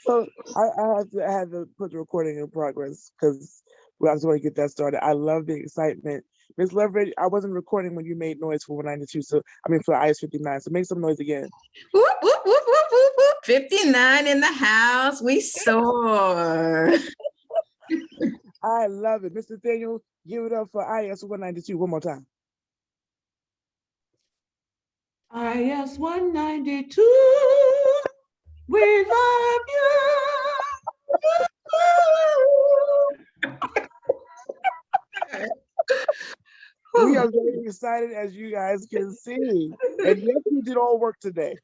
So I had to put the recording in progress because I just want to get that started. I love the excitement. Miss Leverett, I wasn't recording when you made noise for 192, so I mean for IS 59. So make some noise again. Whoop, whoop, whoop, whoop, whoop, whoop. 59 in the house. We soar. I love it. Mr. Nathaniel, give it up for IS 192 one more time. IS 192, we love you. We are very excited, as you guys can see. And yes, we did all work today.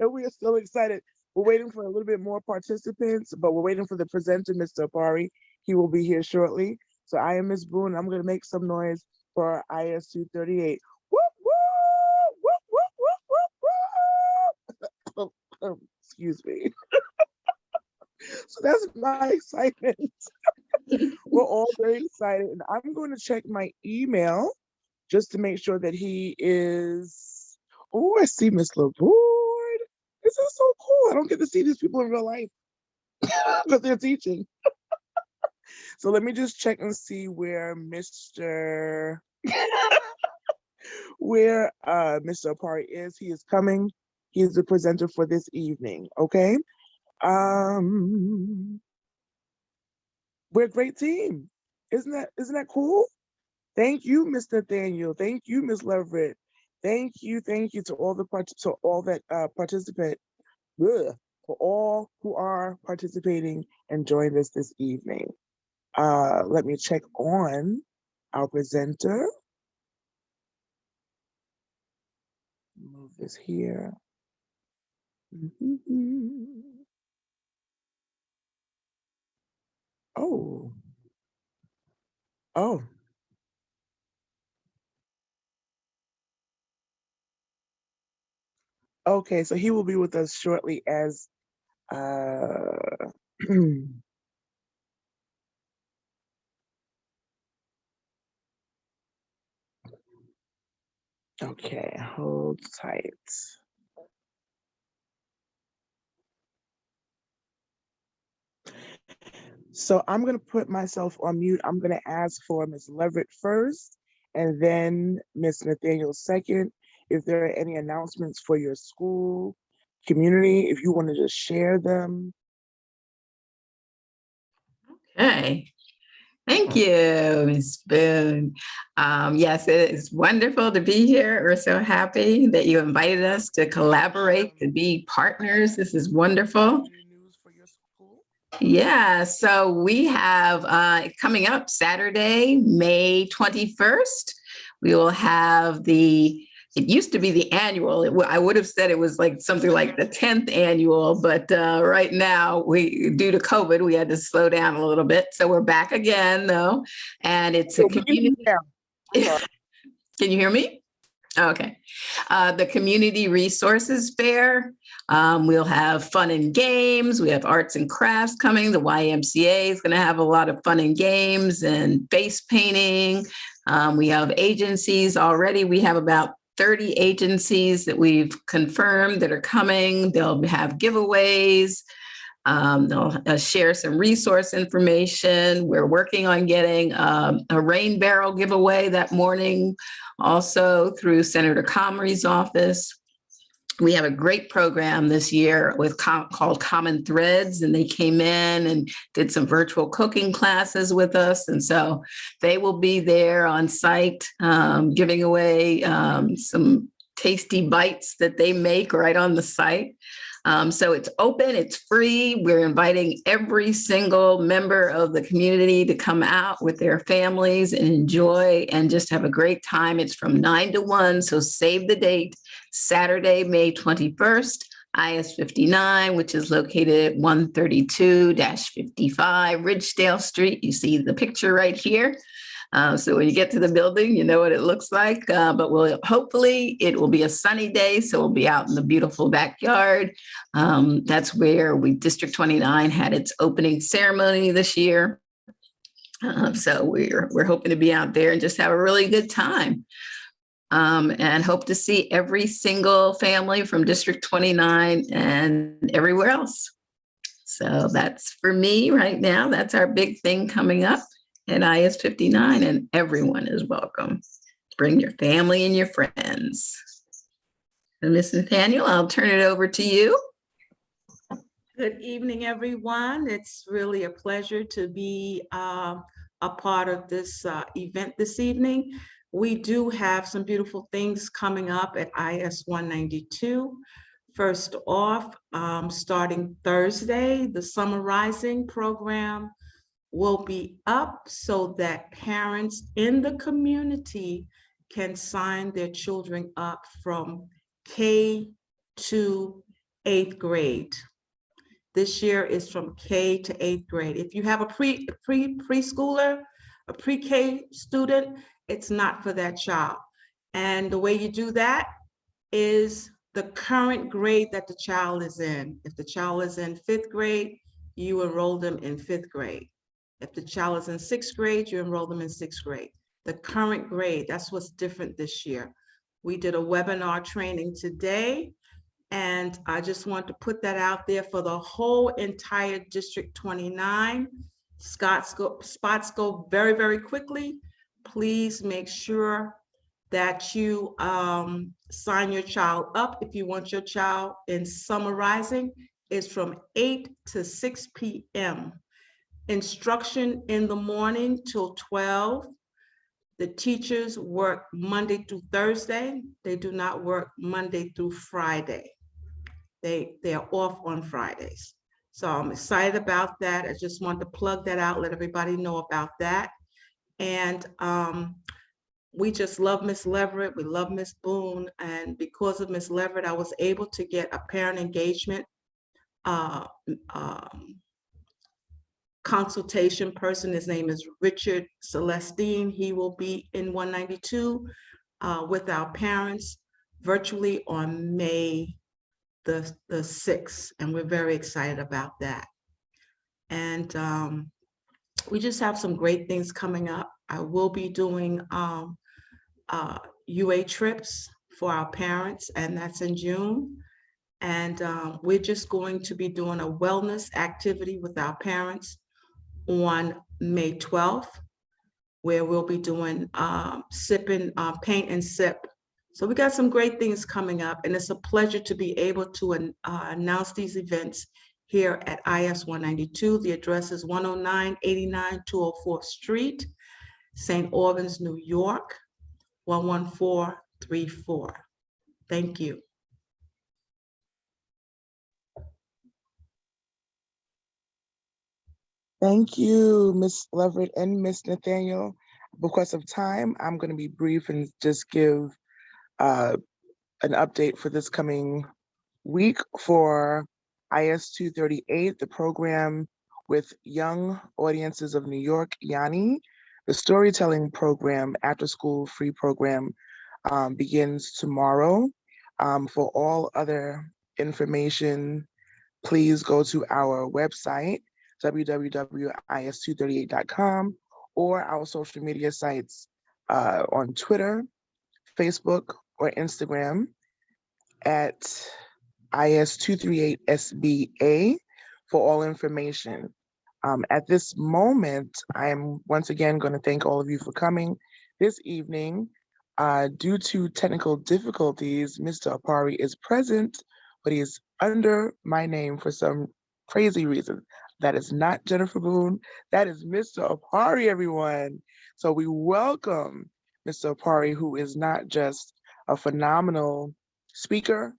And we are still excited. We're waiting for a little bit more participants, but we're waiting for the presenter, Mr. Opare. He will be here shortly. So I am Miss Boone. I'm going to make some noise for IS 238. Whoop, whoop, whoop, whoop, whoop, whoop. Excuse me. So that's my excitement. We're all very excited. And I'm going to check my email just to make sure that he is. Oh, I see Miss LaBoard. This is so cool. I don't get to see these people in real life because they're teaching. So let me just check and see where Mr. Opare is. He is coming. He is the presenter for this evening. Okay. We're a great team. Isn't that cool? Thank you, Mr. Nathaniel. Thank you, Ms. Leverett. Thank you to all the participant, for all who are participating and joining us this evening. Let me check on our presenter. Move this here. Oh. Okay, so he will be with us shortly as okay, hold tight. So I'm going to put myself on mute. I'm going to ask for Ms. Leverett first, and then Ms. Nathaniel second. If there are any announcements for your school, community, if you want to just share them. Okay. Thank you, Ms. Boone. Yes, it is wonderful to be here. We're so happy that you invited us to collaborate, to be partners. This is wonderful. Yeah, so we have coming up Saturday, May 21st, we will have it used to be the annual. I would have said it was like something like the 10th annual, but right now, due to COVID, we had to slow down a little bit. So we're back again, though, and it's a community. Can you hear me? Okay. The Community Resources Fair. We'll have fun and games. We have arts and crafts coming. The YMCA is going to have a lot of fun and games and face painting. We have agencies already. We have about 30 agencies that we've confirmed that are coming. They'll have giveaways. They'll share some resource information. We're working on getting a rain barrel giveaway that morning, also through Senator Comrie's office. We have a great program this year called Common Threads, and they came in and did some virtual cooking classes with us. And so they will be there on site giving away some tasty bites that they make right on the site. So it's open, it's free. We're inviting every single member of the community to come out with their families and enjoy and just have a great time. It's from 9 to 1, so save the date, Saturday, May 21st, IS 59, which is located at 132-55 Ridgedale Street. You see the picture right here. So when you get to the building, you know what it looks like, but hopefully it will be a sunny day. So we'll be out in the beautiful backyard. That's where District 29 had its opening ceremony this year. So we're hoping to be out there and just have a really good time. and hope to see every single family from District 29 and everywhere else. So that's for me right now. That's our big thing coming up at IS 59, and everyone is welcome. Bring your family and your friends. And Ms. Nathaniel, I'll turn it over to you. Good evening, everyone. It's really a pleasure to be a part of this event this evening. We do have some beautiful things coming up at IS 192. First off, starting Thursday, the Summer Rising program will be up so that parents in the community can sign their children up from K to 8th grade. This year is from K to 8th grade. If you have a preschooler, a pre-K student, it's not for that child. And the way you do that is the current grade that the child is in. If the child is in 5th grade, you enroll them in 5th grade. If the child is in 6th grade, you enroll them in 6th grade. The current grade, that's what's different this year. We did a webinar training today, and I just want to put that out there for the whole entire District 29. Spots go very, very quickly. Please make sure that you sign your child up if you want your child in Summer Rising. Is from 8 to 6 p.m. Instruction in the morning till 12. The teachers work Monday through Thursday. They do not work Monday through Friday. They are off on Fridays. So I'm excited about that. I just want to plug that out, let everybody know about that. And we just love Miss Leverett. We love Miss Boone. And because of Miss Leverett, I was able to get a parent engagement consultation person. His name is Richard Celestine. He will be in 192 with our parents virtually on May the 6th. And we're very excited about that. And we just have some great things coming up. I will be doing UA trips for our parents, and that's in June. And we're just going to be doing a wellness activity with our parents on May 12th, where we'll be doing sipping, paint and sip. So we got some great things coming up, and it's a pleasure to be able to announce these events here at IS 192. The address is 10989 204th Street, St. Albans, New York, 11434. Thank you. Thank you, Miss Leverett and Miss Nathaniel. Because of time, I'm going to be brief and just give an update for this coming week for IS 238, the program with Young Audiences of New York, Yanni. The storytelling program, after school free program, begins tomorrow. For all other information, please go to our website, www.is238.com, or our social media sites on Twitter, Facebook, or Instagram at IS238SBA for all information. At this moment, I am once again going to thank all of you for coming this evening. Due to technical difficulties, Mr. Opare is present, but he is under my name for some crazy reason. That is not Jennifer Boone. That is Mr. Opare, everyone. So we welcome Mr. Opare, who is not just a phenomenal speaker,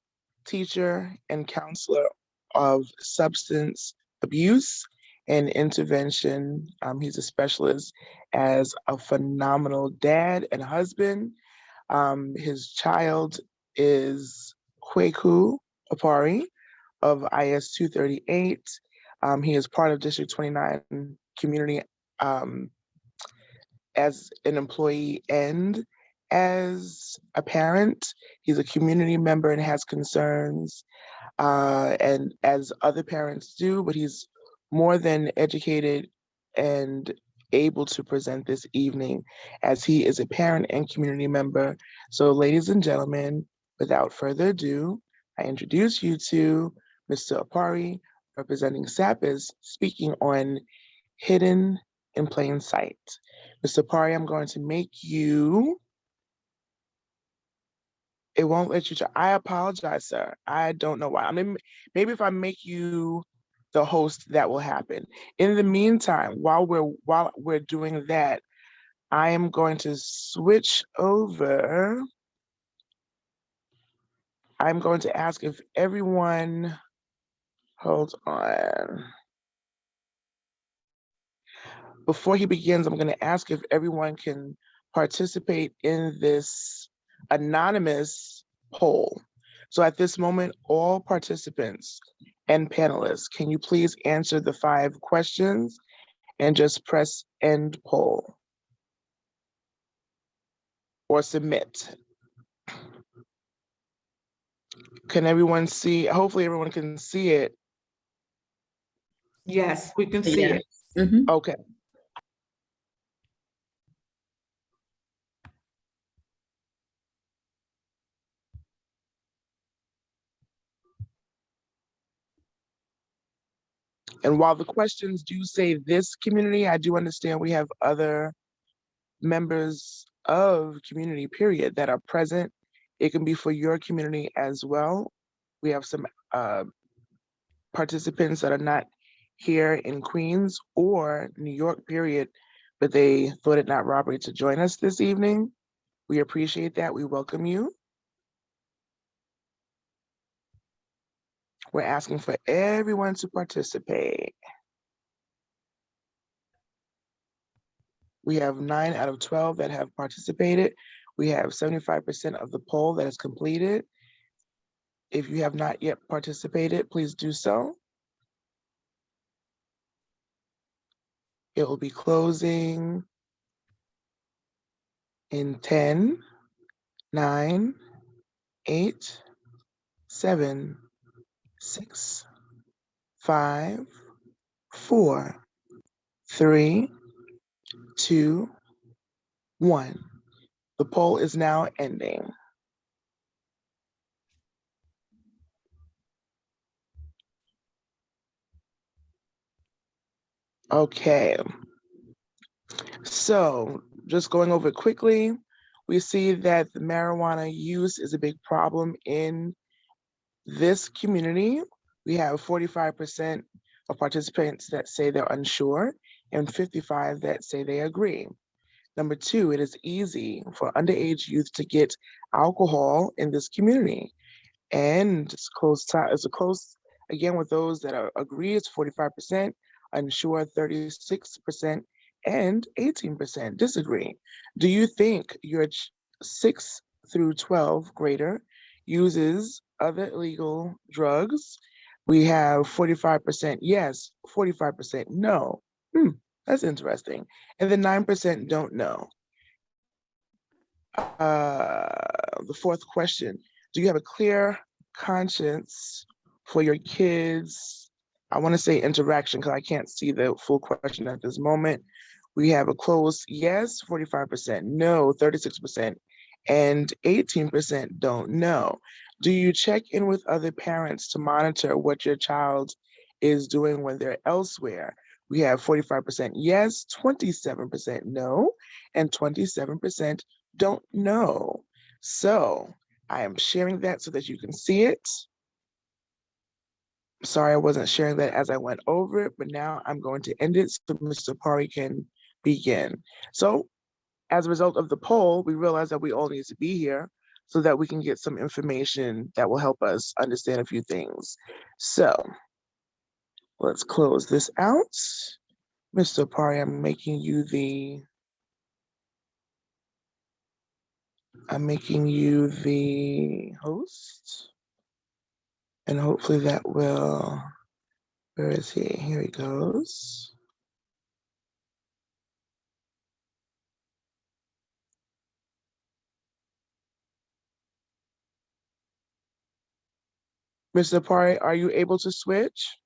teacher, and counselor of substance abuse and intervention. He's a specialist as a phenomenal dad and husband. His child is Kojo Opare of IS 238. He is part of District 29 community as an employee and as a parent. He's a community member and has concerns, and as other parents do, but he's more than educated and able to present this evening as he is a parent and community member. So ladies and gentlemen, without further ado, I introduce you to Mr. Opare, representing SAPIS, speaking on Hidden in Plain Sight. Mr. Opare, I'm going to make you, it won't let you, I apologize, sir. I don't know why. I mean, maybe if I make you the host, that will happen. In the meantime, while we're doing that, I am going to switch over. I'm going to ask if everyone, hold on. Before he begins, I'm going to ask if everyone can participate in this anonymous poll. So at this moment, all participants and panelists, can you please answer the 5 questions and just press end poll or submit? Can everyone see? Hopefully everyone can see it. Yes, we can see Yeah. it. Mhm. Okay. And while the questions do say this community, I do understand we have other members of community period that are present. It can be for your community as well. We have some participants that are not here in Queens or New York period, but they thought it not robbery to join us this evening. We appreciate that. We welcome you. We're asking for everyone to participate. We have 9 out of 12 that have participated. We have 75% of the poll that is completed. If you have not yet participated, please do so. It will be closing in 10, 9, 8, 7, 6, 5, 4, 3, 2, 1. The poll is now ending. Okay, so just going over it quickly, we see that the marijuana use is a big problem in this community. We have 45% of participants that say they're unsure and 55 that say they agree. Number 2, it is easy for underage youth to get alcohol in this community. And it's a close, again, with those that agree, it's 45%, unsure 36%, and 18% disagree. Do you think your 6 through 12 grader uses other illegal drugs? We have 45% yes, 45% no. That's interesting. And then 9% don't know. The 4th question, do you have a clear conscience for your kids? I want to say interaction because I can't see the full question at this moment. We have a close yes, 45%, no, 36%, and 18% don't know. Do you check in with other parents to monitor what your child is doing when they're elsewhere? We have 45% yes, 27% no, and 27% don't know. So I am sharing that so that you can see it. Sorry, I wasn't sharing that as I went over it, but now I'm going to end it so Mr. Pari can begin. So as a result of the poll, we realized that we all need to be here so that we can get some information that will help us understand a few things. So let's close this out. Mr. Pari, I'm making you the host. And hopefully that will, where is he? Here he goes. Mr. Pari, are you able to switch?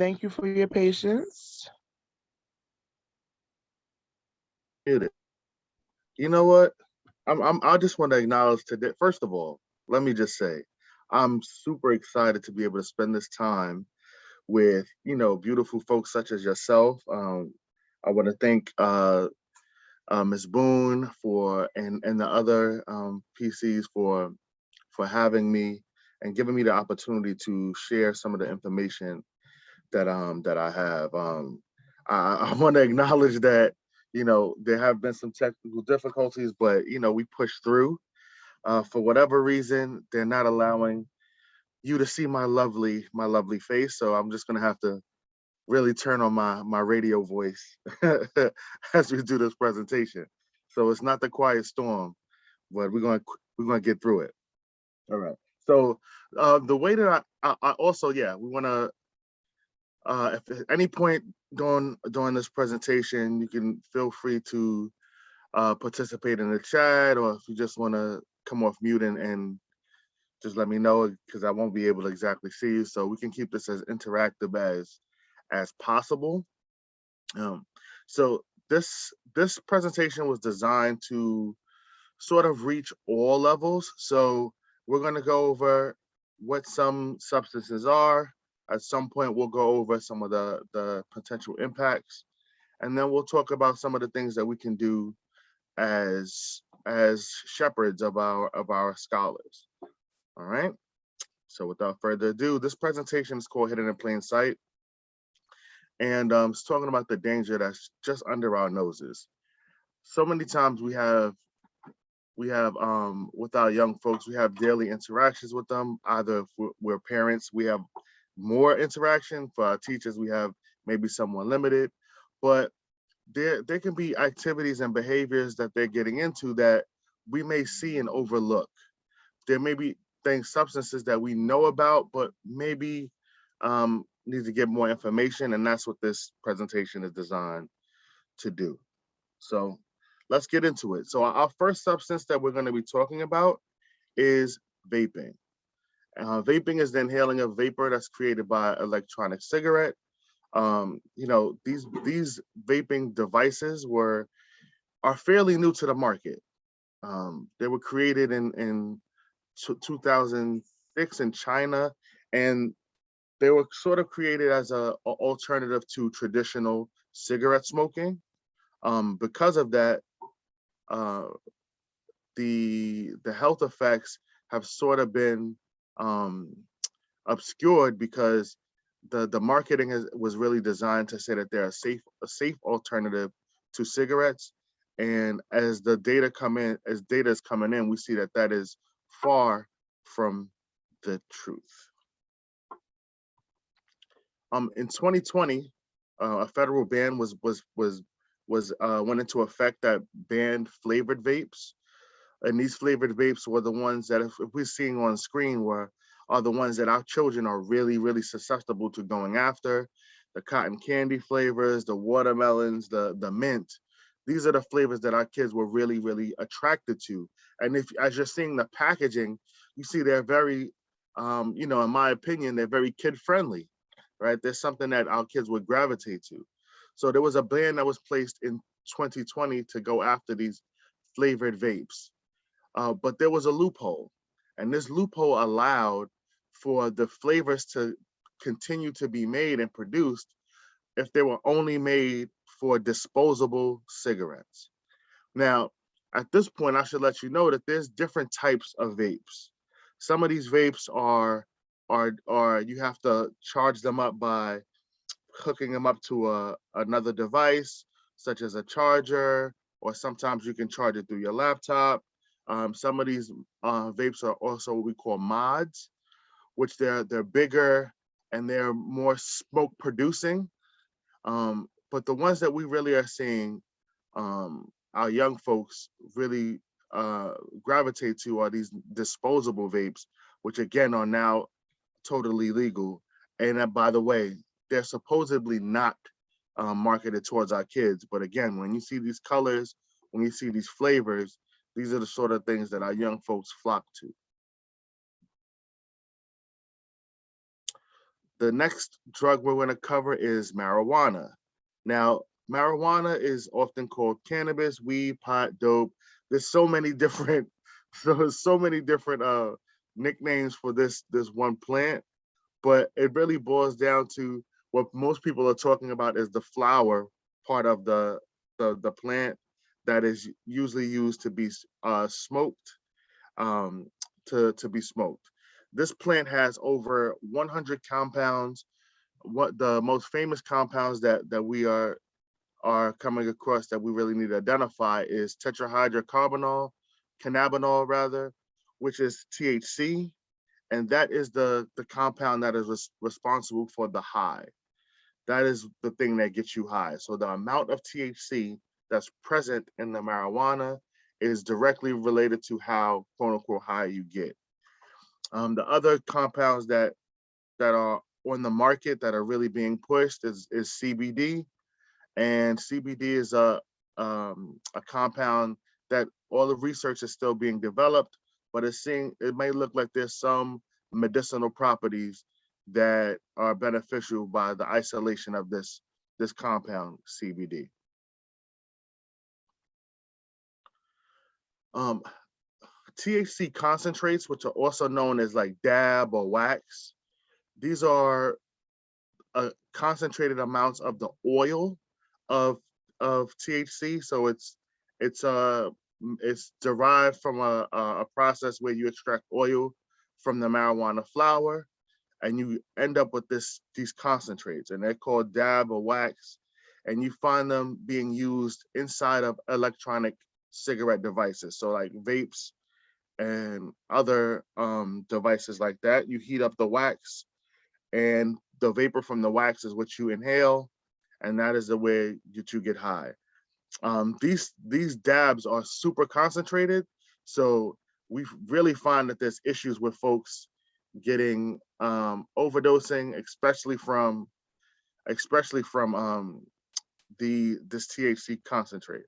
Thank you for your patience. Muted. You know what? I just want to acknowledge today. First of all, let me just say, I'm super excited to be able to spend this time with beautiful folks such as yourself. I want to thank Ms. Boone and the other PCs for having me and giving me the opportunity to share some of the information that I have. I want to acknowledge that there have been some technical difficulties, but we pushed through. For whatever reason, they're not allowing you to see my lovely face, so I'm just gonna have to really turn on my radio voice as we do this presentation. So it's not the quiet storm, but we're gonna get through it. All right. So the way that I also, yeah, we want to if at any point during this presentation, you can feel free to participate in the chat, or if you just want to come off mute and just let me know, because I won't be able to exactly see you. So we can keep this as interactive as possible. So this presentation was designed to sort of reach all levels. So we're going to go over what some substances are. At some point, we'll go over some of the potential impacts, and then we'll talk about some of the things that we can do as shepherds of our scholars. All right. So without further ado, this presentation is called Hidden in Plain Sight, and it's talking about the danger that's just under our noses. So many times we have with our young folks, we have daily interactions with them. Either if we're parents, we have more interaction. For our teachers, we have maybe somewhat limited, but there can be activities and behaviors that they're getting into that we may see and overlook. There may be substances that we know about, but maybe need to get more information, and that's what this presentation is designed to do. So let's get into it. So our first substance that we're going to be talking about is vaping. Vaping is the inhaling of vapor that's created by electronic cigarette. These vaping devices are fairly new to the market. They were created in 2006 in China, and they were sort of created as an alternative to traditional cigarette smoking. Because of that, the health effects have sort of been obscured, because the marketing was really designed to say that they're a safe alternative to cigarettes. And as data is coming in, we see that is far from the truth. In 2020, a federal ban went into effect that banned flavored vapes. And these flavored vapes were the ones that, if we're seeing on screen, are the ones that our children are really, really susceptible to going after. The cotton candy flavors, the watermelons, the mint. These are the flavors that our kids were really, really attracted to. And as you're seeing the packaging, you see they're very, in my opinion, they're very kid friendly, right? There's something that our kids would gravitate to. So there was a ban that was placed in 2020 to go after these flavored vapes. But there was a loophole, and this loophole allowed for the flavors to continue to be made and produced if they were only made for disposable cigarettes. Now, at this point, I should let you know that there's different types of vapes. Some of these vapes are you have to charge them up by hooking them up to another device, such as a charger, or sometimes you can charge it through your laptop. Some of these vapes are also what we call mods, which they're bigger and they're more smoke producing. But the ones that we really are seeing our young folks really gravitate to are these disposable vapes, which again are now totally legal. And by the way, they're supposedly not marketed towards our kids. But again, when you see these colors, when you see these flavors, these are the sort of things that our young folks flock to. The next drug we're going to cover is marijuana. Now, marijuana is often called cannabis, weed, pot, dope. There's so many different, nicknames for this one plant, but it really boils down to what most people are talking about is the flower part of the plant that is usually used to be smoked, to be smoked. This plant has over 100 compounds. What the most famous compounds that we are coming across that we really need to identify is tetrahydrocannabinol, cannabinol rather, which is THC, and that is the compound that is responsible for the high. That is the thing that gets you high. So the amount of THC that's present in the marijuana is directly related to how quote unquote high you get. The other compounds that are on the market that are really being pushed is CBD, and CBD is a compound that all the research is still being developed, but it may look like there's some medicinal properties that are beneficial by the isolation of this compound CBD. THC concentrates, which are also known as like dab or wax, these are concentrated amounts of the oil of THC. So it's derived from a process where you extract oil from the marijuana flower, and you end up with these concentrates, and they're called dab or wax, and you find them being used inside of electronic cigarette devices, so like vapes and other devices like that. You heat up the wax, and the vapor from the wax is what you inhale, and that is the way that you get high. These dabs are super concentrated, so we really find that there's issues with folks getting overdosing, especially from this THC concentrate.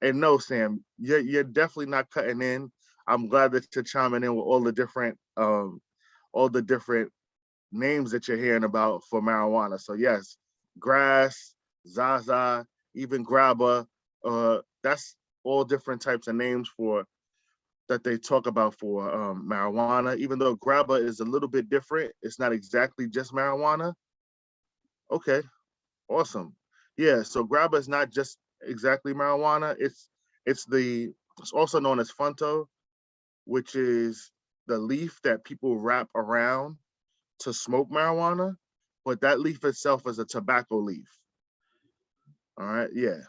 And no, Sam, you're definitely not cutting in. I'm glad that you're chiming in with all the different names that you're hearing about for marijuana. So yes, grass, zaza, even grabba, that's all different types of names that they talk about for marijuana. Even though grabba is a little bit different, it's not exactly just marijuana. Okay, awesome. Yeah, so grabba is not just exactly marijuana. It's also known as funto, which is the leaf that people wrap around to smoke marijuana, but that leaf itself is a tobacco leaf. All right, yeah.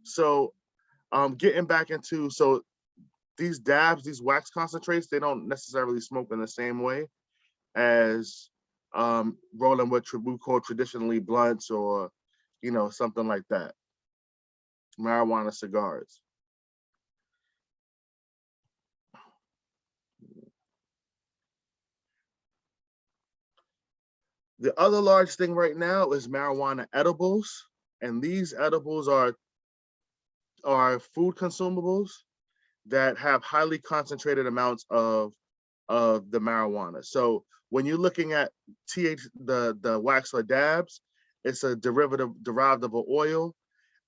So getting back into, so these dabs, these wax concentrates, they don't necessarily smoke in the same way as rolling what we call traditionally blunts or, something like that. Marijuana cigars. The other large thing right now is marijuana edibles, and these edibles are food consumables that have highly concentrated amounts of the marijuana. So when you're looking at the wax or dabs, it's a derived of an oil,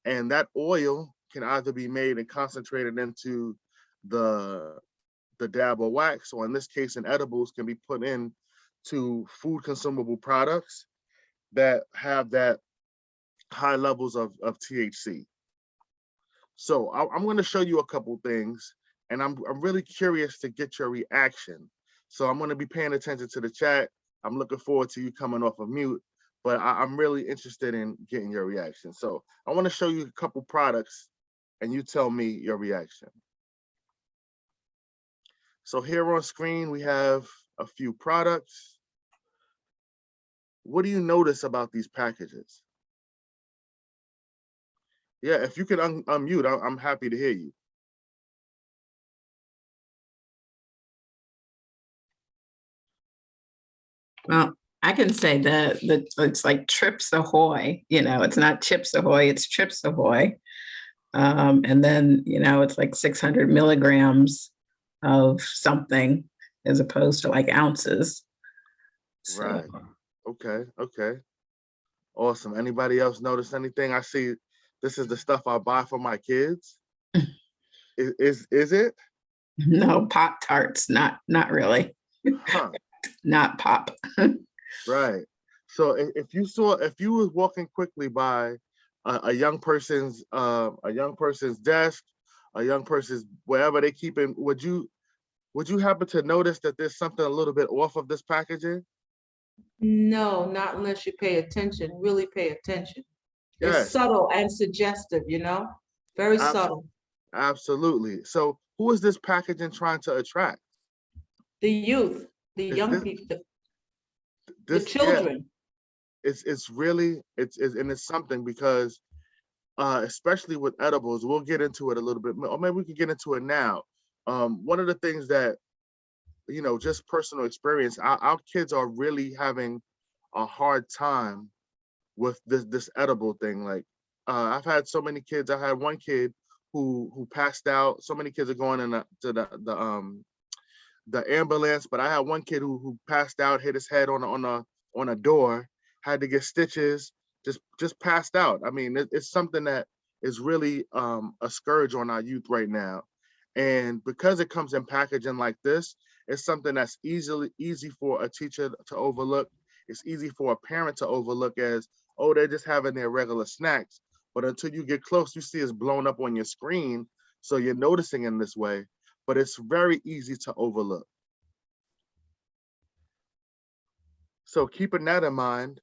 and that oil can either be made and concentrated into the dab or wax, or in this case, in edibles, can be put in to food consumable products that have that high levels of THC. So I'm going to show you a couple things, and I'm really curious to get your reaction. So I'm going to be paying attention to the chat. I'm looking forward to you coming off of mute, but I'm really interested in getting your reaction. So I want to show you a couple products, and you tell me your reaction. So here on screen, we have a few products. What do you notice about these packages? Yeah, if you can unmute, I'm happy to hear you. Well, I can say that it's like Trips Ahoy. It's not Chips Ahoy, it's Trips Ahoy. And then, it's like 600 milligrams of something as opposed to like ounces. So. Right. Okay, okay. Awesome. Anybody else notice anything? I see this is the stuff I buy for my kids. Is it? No, Pop Tarts, not really. Huh. Not pop. Right. So if you was walking quickly by a young person's desk, a young person's wherever they keep it, would you happen to notice that there's something a little bit off of this packaging? No, not unless you pay attention, really pay attention. It's Yes, subtle and suggestive, very abs- subtle. absolutely. So who is this packaging trying to attract? The youth, the Is young people, the this children. it's really and it's something because especially with edibles, we'll get into it a little bit, or maybe we can get into it now. One of the things that just personal experience, our kids are really having a hard time with this edible thing. Like I've had so many kids. I had one kid who passed out. So many kids are going in to the ambulance, but I had one kid who passed out, hit his head on a door, had to get stitches, just passed out. I mean, it's something that is really a scourge on our youth right now. And because it comes in packaging like this, it's something that's easy for a teacher to overlook. It's easy for a parent to overlook as, oh, they're just having their regular snacks. But until you get close, you see it's blown up on your screen. So you're noticing in this way, but it's very easy to overlook. So keeping that in mind,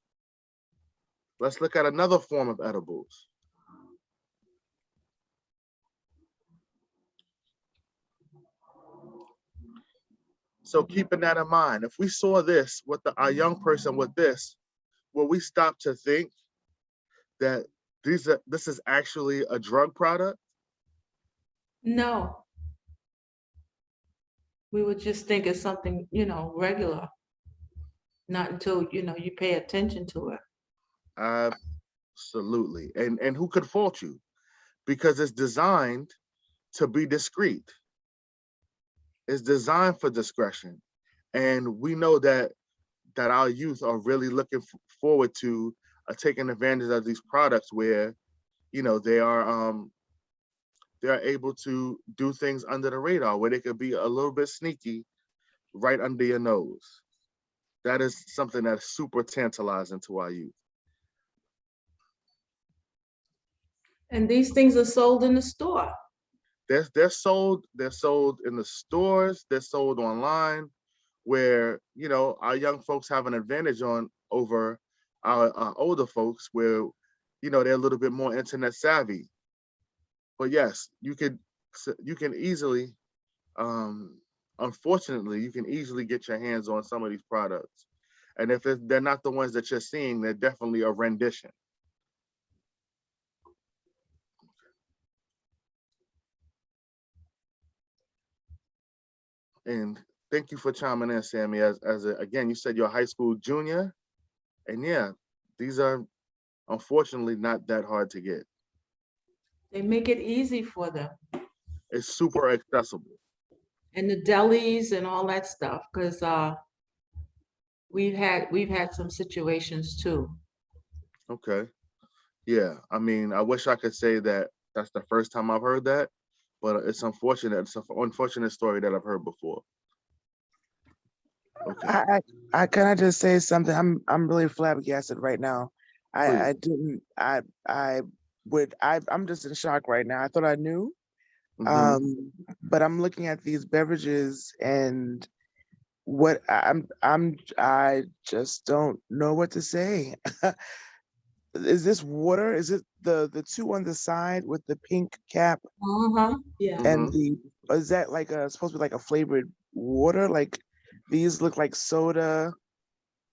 let's look at another form of edibles. So keeping that in mind, if we saw this with our young person with this, will we stop to think that this is actually a drug product? No, we would just think it's something, regular. Not until, you pay attention to it. Absolutely. And who could fault you? Because it's designed to be discreet. It's designed for discretion. And we know that our youth are really looking forward to taking advantage of these products where, they are able to do things under the radar, where they could be a little bit sneaky right under your nose. That is something that's super tantalizing to our youth. And these things are sold in the store. They're sold in the stores, they're sold online, where our young folks have an advantage over our older folks, where they're a little bit more internet savvy. But yes, you can easily, unfortunately, you can easily get your hands on some of these products. And if they're not the ones that you're seeing, they're definitely a rendition. And thank you for chiming in, Sammy. Again, you said you're a high school junior, and yeah, these are unfortunately not that hard to get. They make it easy for them. It's super accessible. And the delis and all that stuff, because we've had some situations too. Okay. Yeah. I mean, I wish I could say that that's the first time I've heard that, but it's unfortunate. It's an unfortunate story that I've heard before. Okay. Can I just say something? I'm really flabbergasted right now. I'm just in shock right now. I thought I knew. Mhm. But I'm looking at these beverages and what I just don't know what to say. Is this water? Is it the two on the side with the pink cap Yeah. and Mhm. is that like supposed to be like a flavored water? Like these look like soda.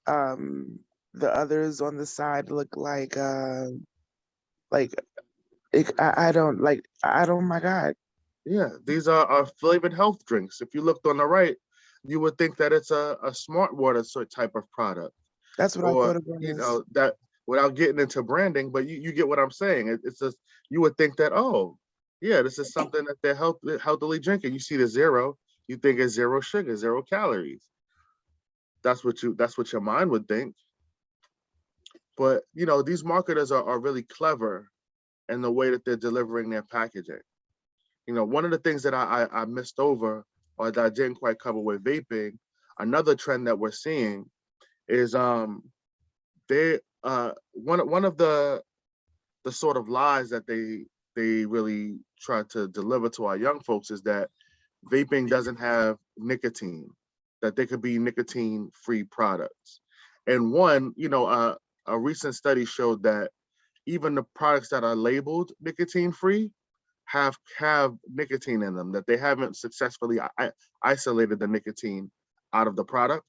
The others on the side look like I don't like I don't my God. Yeah, these are flavored health drinks. If you looked on the right, you would think that it's a smart water sort type of product, That's what I or thought it was. that without getting into branding, but you get what I'm saying. It's just you would think that, oh, yeah, this is something that they're healthily drinking. You see the zero, you think it's zero sugar, 0 calories. That's what your mind would think. But you know, these marketers are really clever in the way that they're delivering their packaging. You know, one of the things that I missed over, or that I didn't quite cover with vaping, another trend that we're seeing is they one of the sort of lies that they really try to deliver to our young folks is that vaping doesn't have nicotine, that they could be nicotine-free products. And one, you know, a recent study showed that even the products that are labeled nicotine-free have nicotine in them, that they haven't successfully isolated the nicotine out of the product.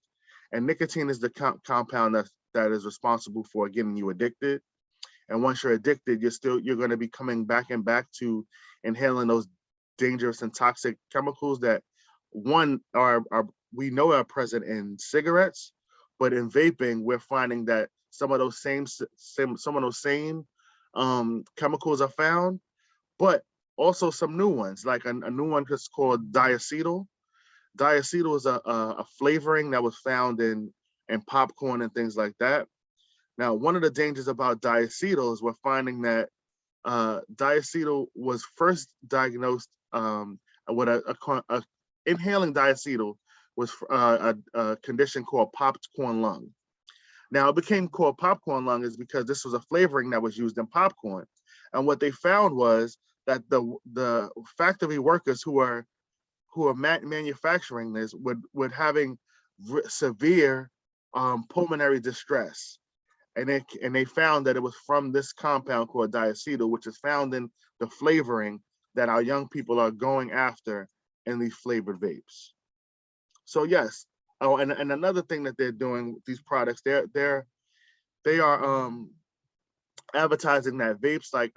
And nicotine is the compound that is responsible for getting you addicted. And once you're addicted, you're going to be coming back and back to inhaling those dangerous and toxic chemicals that one are we know are present in cigarettes, but in vaping we're finding that some of those same chemicals are found, but also some new ones, like a new one that's called diacetyl. Diacetyl is a flavoring that was found in popcorn and things like that. Now, one of the dangers about diacetyl is we're finding that diacetyl was first diagnosed with inhaling diacetyl was a condition called popcorn lung. Now, it became called popcorn lung is because this was a flavoring that was used in popcorn. And what they found was that the factory workers who are manufacturing this would having severe pulmonary distress. And they found that it was from this compound called diacetyl, which is found in the flavoring that our young people are going after in these flavored vapes. So yes. Oh, and another thing that they're doing with these products, they are advertising that vapes, like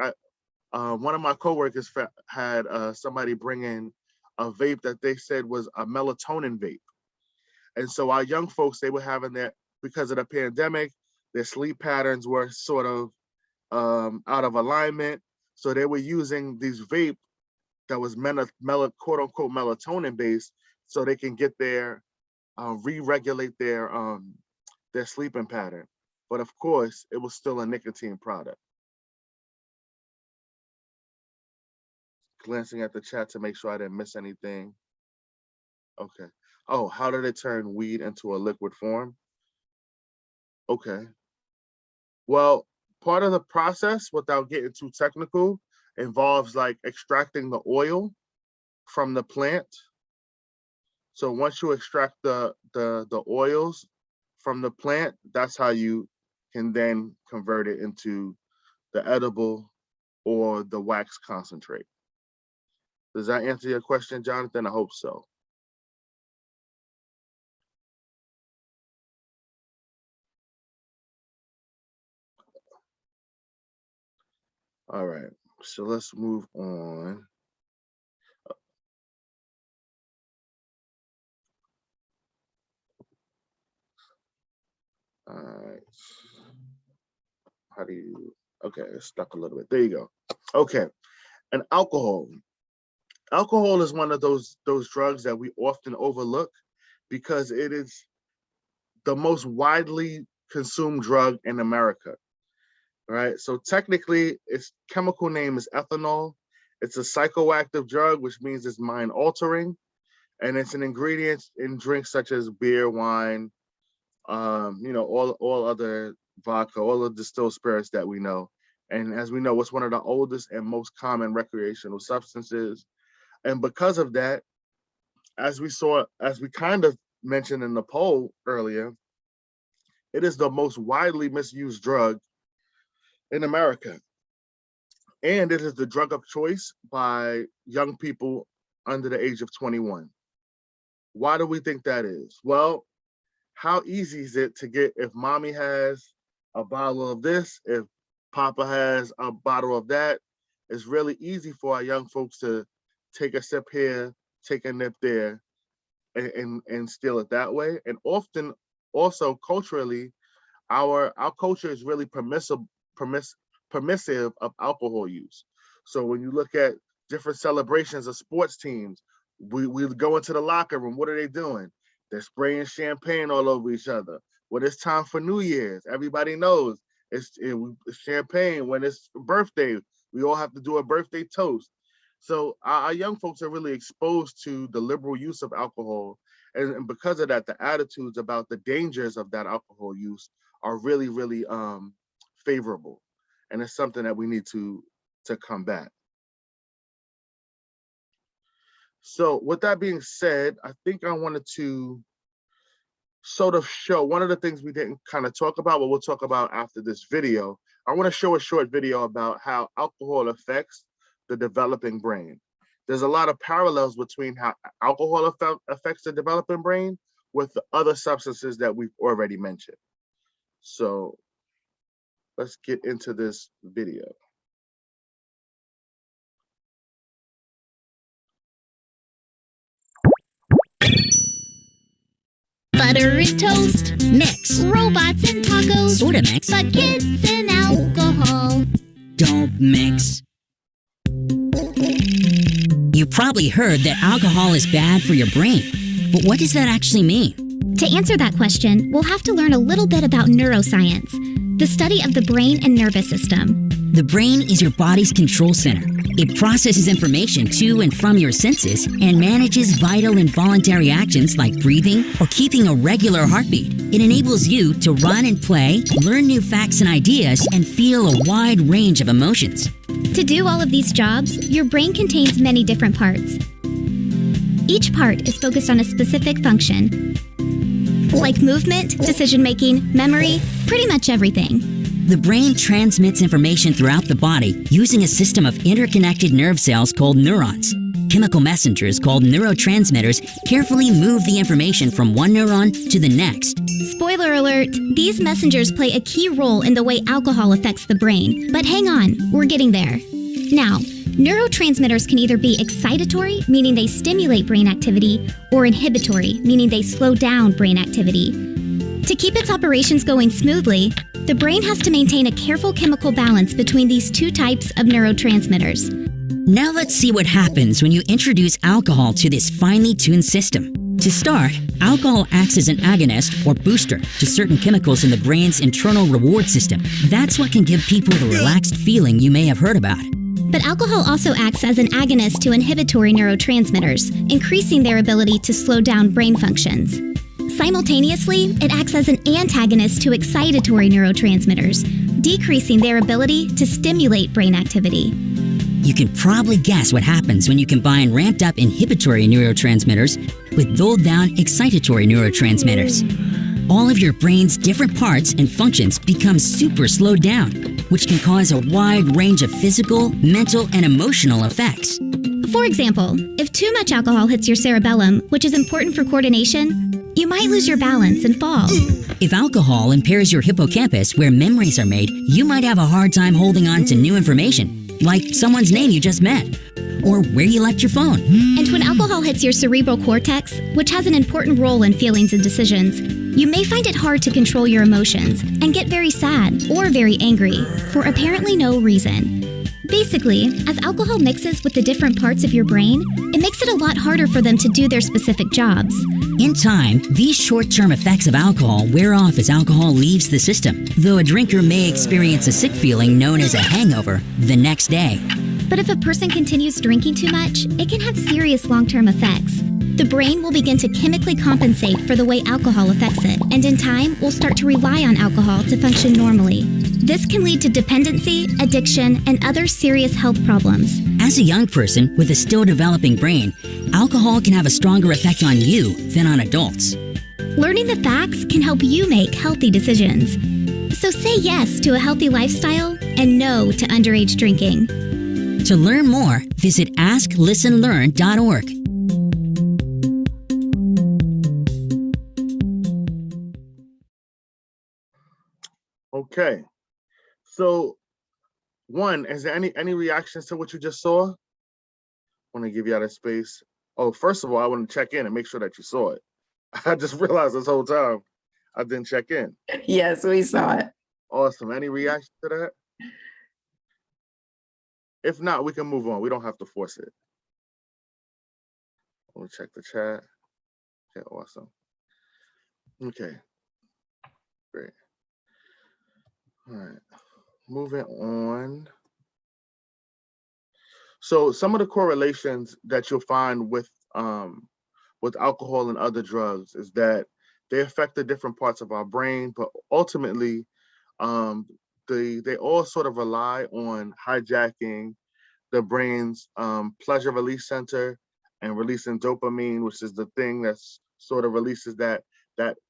one of my coworkers had somebody bring in a vape that they said was a melatonin vape. And so our young folks, they were having that because of the pandemic, their sleep patterns were sort of out of alignment. So they were using these vape that was quote unquote melatonin based, so they can get their re-regulate their sleeping pattern. But of course, it was still a nicotine product. Glancing at the chat to make sure I didn't miss anything. Okay. Oh, how did it turn weed into a liquid form? Okay. Well, part of the process, without getting too technical, involves like extracting the oil from the plant. So once you extract the oils from the plant, that's how you can then convert it into the edible or the wax concentrate. Does that answer your question, Jonathan? I hope so. All right, so let's move on. All right. How do you, okay, it's stuck a little bit. There you go. Okay, and alcohol. Alcohol is one of those drugs that we often overlook because it is the most widely consumed drug in America. Right. So technically, its chemical name is ethanol. It's a psychoactive drug, which means it's mind altering, and it's an ingredient in drinks such as beer, wine, you know, all other vodka, all the distilled spirits that we know. And as we know, it's one of the oldest and most common recreational substances. And because of that, as we kind of mentioned in the poll earlier, it is the most widely misused drug in America. And it is the drug of choice by young people under the age of 21. Why do we think that is? Well, how easy is it to get, if mommy has a bottle of this, if papa has a bottle of that, it's really easy for our young folks to take a sip here, take a nip there, and steal it that way. And often also culturally, our culture is really permissive of alcohol use. So when you look at different celebrations of sports teams, we go into the locker room. What are they doing? They're spraying champagne all over each other. When it's time for New Year's, everybody knows It's champagne. When it's birthday, we all have to do a birthday toast. So our young folks are really exposed to the liberal use of alcohol. And because of that, the attitudes about the dangers of that alcohol use are really, really favorable. And it's something that we need to combat. So with that being said, I think I wanted to sort of show one of the things we didn't kind of talk about, but we'll talk about after this video. I want to show a short video about how alcohol affects the developing brain. There's a lot of parallels between how alcohol affects the developing brain with the other substances that we've already mentioned. So let's get into this video. Butter and toast, mix. Robots and tacos, sorta mix. But kids and alcohol, don't mix. You probably heard that alcohol is bad for your brain, but what does that actually mean? To answer that question, we'll have to learn a little bit about neuroscience, the study of the brain and nervous system. The brain is your body's control center. It processes information to and from your senses and manages vital and voluntary actions like breathing or keeping a regular heartbeat. It enables you to run and play, learn new facts and ideas, and feel a wide range of emotions. To do all of these jobs, your brain contains many different parts. Each part is focused on a specific function, like movement, decision-making, memory, pretty much everything. The brain transmits information throughout the body using a system of interconnected nerve cells called neurons. Chemical messengers called neurotransmitters carefully move the information from one neuron to the next. Spoiler alert, these messengers play a key role in the way alcohol affects the brain. But hang on, we're getting there. Now, neurotransmitters can either be excitatory, meaning they stimulate brain activity, or inhibitory, meaning they slow down brain activity. To keep its operations going smoothly, the brain has to maintain a careful chemical balance between these two types of neurotransmitters. Now let's see what happens when you introduce alcohol to this finely tuned system. To start, alcohol acts as an agonist or booster to certain chemicals in the brain's internal reward system. That's what can give people the relaxed feeling you may have heard about. But alcohol also acts as an agonist to inhibitory neurotransmitters, increasing their ability to slow down brain functions. Simultaneously, it acts as an antagonist to excitatory neurotransmitters, decreasing their ability to stimulate brain activity. You can probably guess what happens when you combine ramped up inhibitory neurotransmitters with dulled down excitatory neurotransmitters. All of your brain's different parts and functions become super slowed down, which can cause a wide range of physical, mental, and emotional effects. For example, if too much alcohol hits your cerebellum, which is important for coordination, you might lose your balance and fall. If alcohol impairs your hippocampus, where memories are made, you might have a hard time holding on to new information, like someone's name you just met, or where you left your phone. And when alcohol hits your cerebral cortex, which has an important role in feelings and decisions, you may find it hard to control your emotions and get very sad or very angry for apparently no reason. Basically, as alcohol mixes with the different parts of your brain, it makes it a lot harder for them to do their specific jobs. In time, these short-term effects of alcohol wear off as alcohol leaves the system, though a drinker may experience a sick feeling known as a hangover the next day. But if a person continues drinking too much, it can have serious long-term effects. The brain will begin to chemically compensate for the way alcohol affects it, and in time, will start to rely on alcohol to function normally. This can lead to dependency, addiction, and other serious health problems. As a young person with a still developing brain, alcohol can have a stronger effect on you than on adults. Learning the facts can help you make healthy decisions. So say yes to a healthy lifestyle and no to underage drinking. To learn more, visit asklistenlearn.org. Okay, so one, is there any reactions to what you just saw? I want to give you out of space. Oh, first of all, I want to check in and make sure that you saw it. I just realized this whole time I didn't check in. Yes, we saw it. Awesome. Any reaction to that? If not, we can move on. We don't have to force it. Let me check the chat. Okay, awesome. Okay, great. All right, moving on. So some of the correlations that you'll find with alcohol and other drugs is that they affect the different parts of our brain, but ultimately, um, they all sort of rely on hijacking the brain's pleasure release center and releasing dopamine, which is the thing that's sort of releases that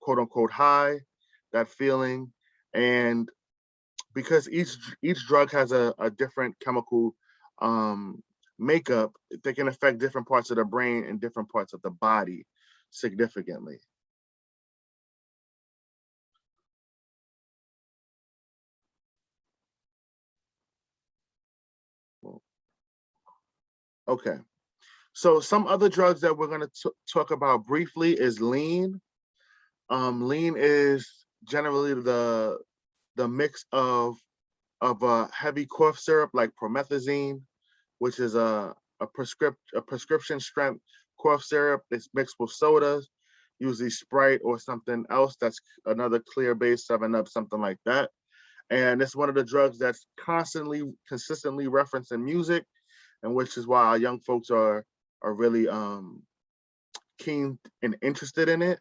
quote unquote high, that feeling. And because each drug has a different chemical um, makeup, they can affect different parts of the brain and different parts of the body significantly. Okay, so some other drugs that we're going to talk about briefly is lean. Lean is generally the mix of a heavy cough syrup like promethazine, which is a prescription strength cough syrup that's mixed with sodas, usually Sprite or something else that's another clear base, 7-Up, something like that. And it's one of the drugs that's consistently referenced in music, and which is why our young folks are really keen and interested in it.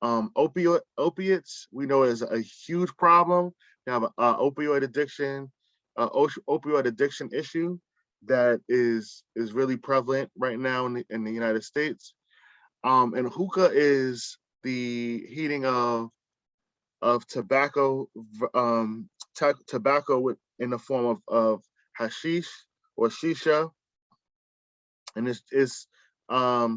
Opiates, we know, is a huge problem. We have an opioid addiction issue that is really prevalent right now in the United States. And hookah is the heating of tobacco, tobacco in the form of hashish or shisha, and it's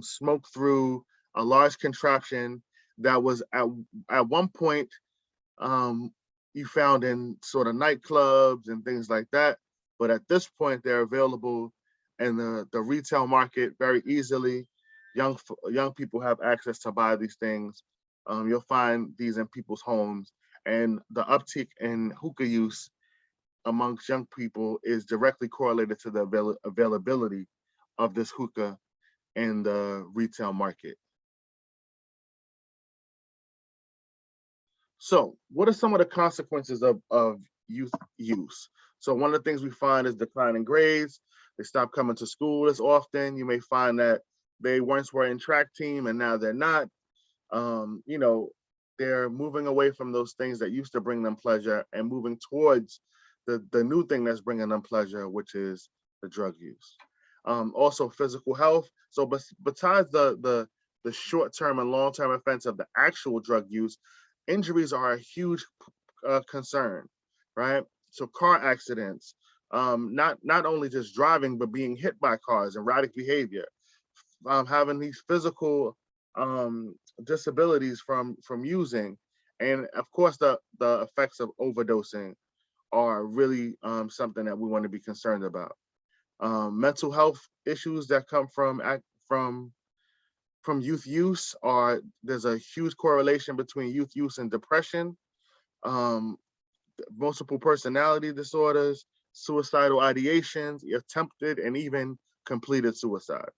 smoked through a large contraption that was at one point you found in sort of nightclubs and things like that. But at this point, they're available in the retail market very easily. Young people have access to buy these things. You'll find these in people's homes, and the uptick in hookah use amongst young people is directly correlated to the availability of this hookah in the retail market. So what are some of the consequences of youth use? So one of the things we find is declining grades. They stop coming to school as often. You may find that they once were in track team and now they're not. They're moving away from those things that used to bring them pleasure and moving towards the new thing that's bringing them pleasure, which is the drug use. Also physical health. So besides the short-term and long-term effects of the actual drug use, injuries are a huge concern, right? So car accidents, not only just driving, but being hit by cars, erratic behavior, having these physical disabilities from using, and of course the effects of overdosing are really something that we want to be concerned about. Mental health issues that come from youth use there's a huge correlation between youth use and depression, multiple personality disorders, suicidal ideations, attempted and even completed suicides.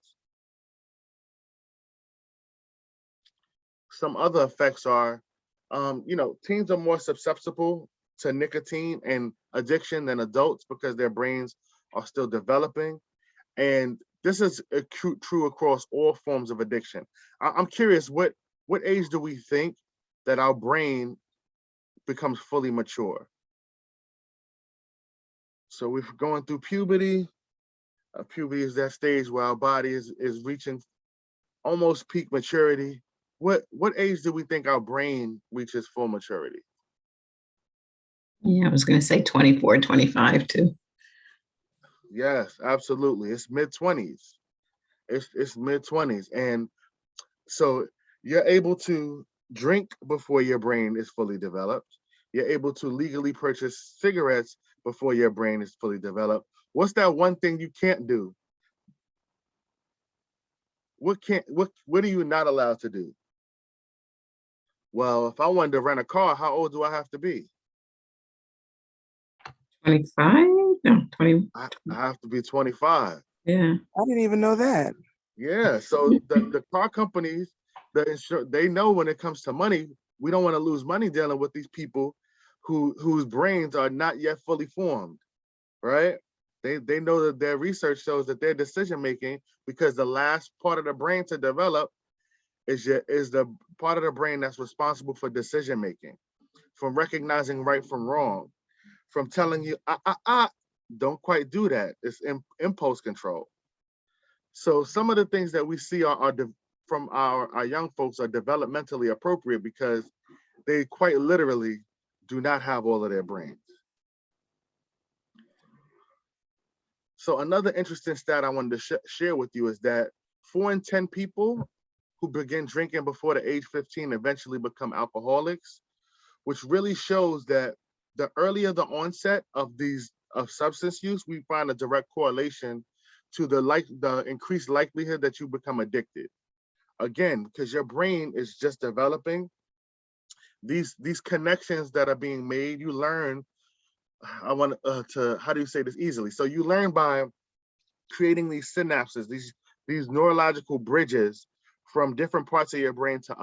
Some other effects are, teens are more susceptible to nicotine and addiction than adults because their brains are still developing. And this is true across all forms of addiction. I'm curious, what age do we think that our brain becomes fully mature? So we're going through puberty. Puberty is that stage where our body is reaching almost peak maturity. What age do we think our brain reaches full maturity? Yeah, I was going to say 24, 25 too. Yes, absolutely. It's mid-20s. It's mid-20s. And so you're able to drink before your brain is fully developed. You're able to legally purchase cigarettes before your brain is fully developed. What's that one thing you can't do? What are you not allowed to do? Well, if I wanted to rent a car, how old do I have to be? 25? No, 20. I have to be 25. Yeah. I didn't even know that. Yeah, so the car companies, they know when it comes to money, we don't want to lose money dealing with these people. whose brains are not yet fully formed, right? They know that their research shows that their decision making, because the last part of the brain to develop is the part of the brain that's responsible for decision making, from recognizing right from wrong, from telling you don't quite do that. It's impulse control. So some of the things that we see from our young folks are developmentally appropriate because they quite literally do not have all of their brains. So another interesting stat I wanted to share with you is that 4 in 10 people who begin drinking before the age 15 eventually become alcoholics, which really shows that the earlier the onset of substance use, we find a direct correlation to the increased likelihood that you become addicted. Again, because your brain is just developing, these connections that are being made, you learn. I want to, how do you say this easily? So you learn by creating these synapses, these neurological bridges from different parts of your brain to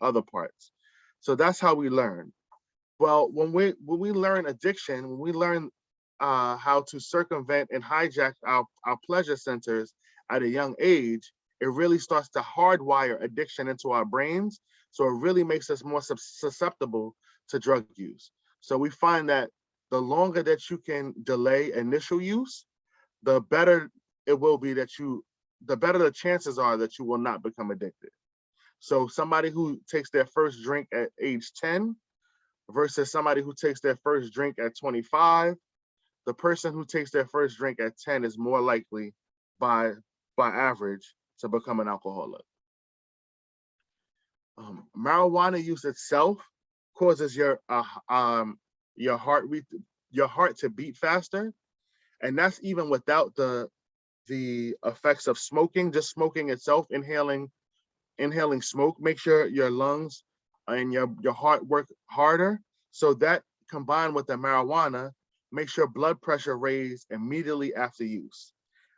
other parts. So that's how we learn. Well, when we learn addiction, when we learn how to circumvent and hijack our pleasure centers at a young age, it really starts to hardwire addiction into our brains. So it really makes us more susceptible to drug use. So we find that the longer that you can delay initial use, the better it will be the better the chances are that you will not become addicted. So somebody who takes their first drink at age 10 versus somebody who takes their first drink at 25, the person who takes their first drink at 10 is more likely by average to become an alcoholic. Marijuana use itself causes your heart to beat faster, and that's even without the effects of smoking. Just smoking itself, inhaling smoke makes your lungs and your heart work harder. So that combined with the marijuana makes your blood pressure raise immediately after use.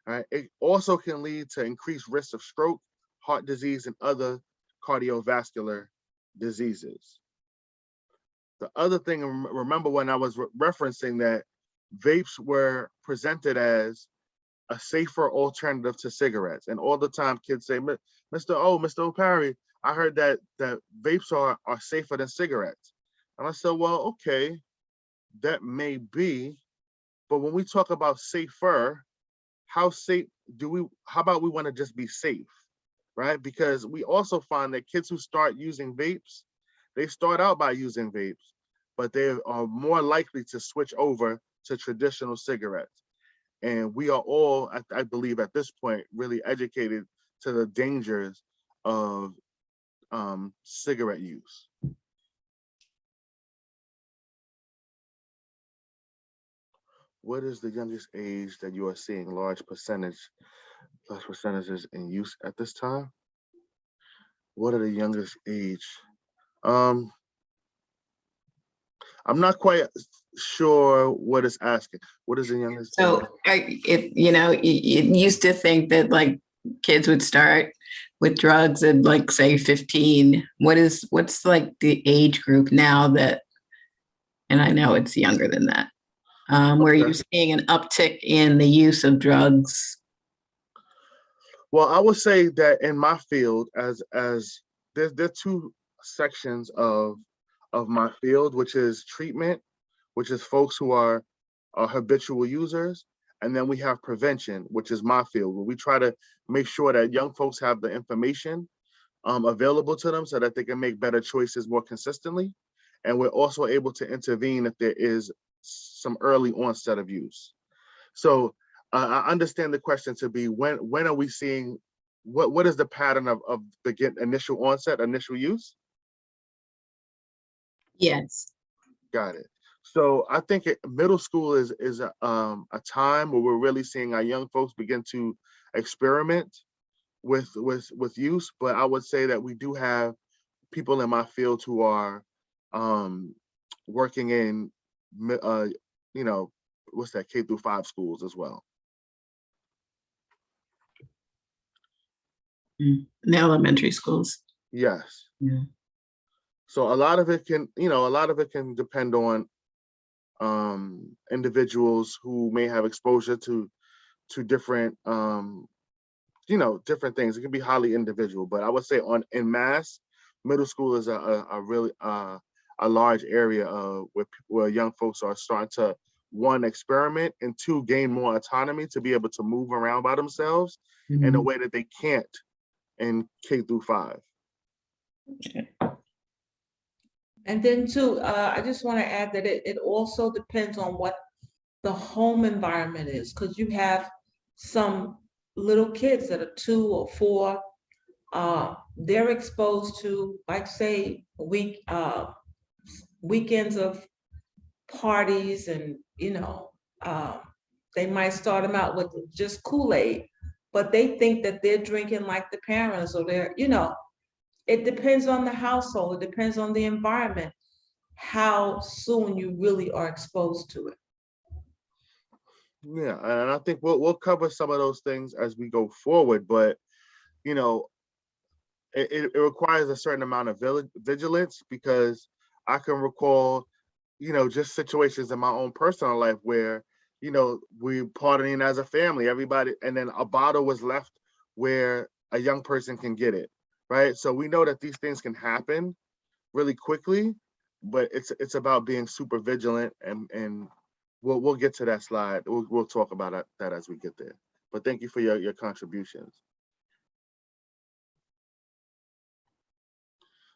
Right? It also can lead to increased risk of stroke, heart disease, and other cardiovascular diseases. The other thing, remember when I was referencing that vapes were presented as a safer alternative to cigarettes, and all the time kids say, Mr. Opare, I heard that vapes are safer than cigarettes. And I said, well, okay, that may be, but when we talk about safer, how about we want to just be safe, right? Because we also find that kids who start using vapes, they start out by using vapes, but they are more likely to switch over to traditional cigarettes. And we are all, I believe at this point, really educated to the dangers of cigarette use. What is the youngest age that you are seeing large percentages in use at this time? What are the youngest age? I'm not quite sure what it's asking. What is the youngest age? So it used to think that like kids would start with drugs at like say 15. What's like the age group now that, and I know it's younger than that, where you're seeing an uptick in the use of drugs? Well, I would say that in my field, as there are two sections of my field, which is treatment, which is folks who are habitual users, and then we have prevention, which is my field, where we try to make sure that young folks have the information available to them so that they can make better choices more consistently. And we're also able to intervene if there is some early onset of use. So I understand the question to be, when are we seeing, what is the pattern of the initial onset, initial use? Yes. Got it. So I think middle school is a time where we're really seeing our young folks begin to experiment with use. But I would say that we do have people in my field who are working in what's that, K-5 schools as well. In the elementary schools. Yes. Yeah. So a lot of it can depend on individuals who may have exposure to different different things. It can be highly individual, but I would say in mass, middle school is a really a large area where young folks are starting to, one, experiment, and two, gain more autonomy to be able to move around by themselves in a way that they can't in K through 5. And then too, I just want to add that it also depends on what the home environment is, because you have some little kids that are 2 or 4, they're exposed to, like, say, weekends of parties, and they might start them out with just Kool-Aid, but they think that they're drinking like the parents, or it depends on the household, it depends on the environment, how soon you really are exposed to it. Yeah, and I think we'll cover some of those things as we go forward, but it requires a certain amount of vigilance, because I can recall, just situations in my own personal life where, we partying as a family, everybody, and then a bottle was left where a young person can get it, right? So we know that these things can happen really quickly, but it's about being super vigilant, and we'll get to that slide. We'll talk about that as we get there. But thank you for your contributions.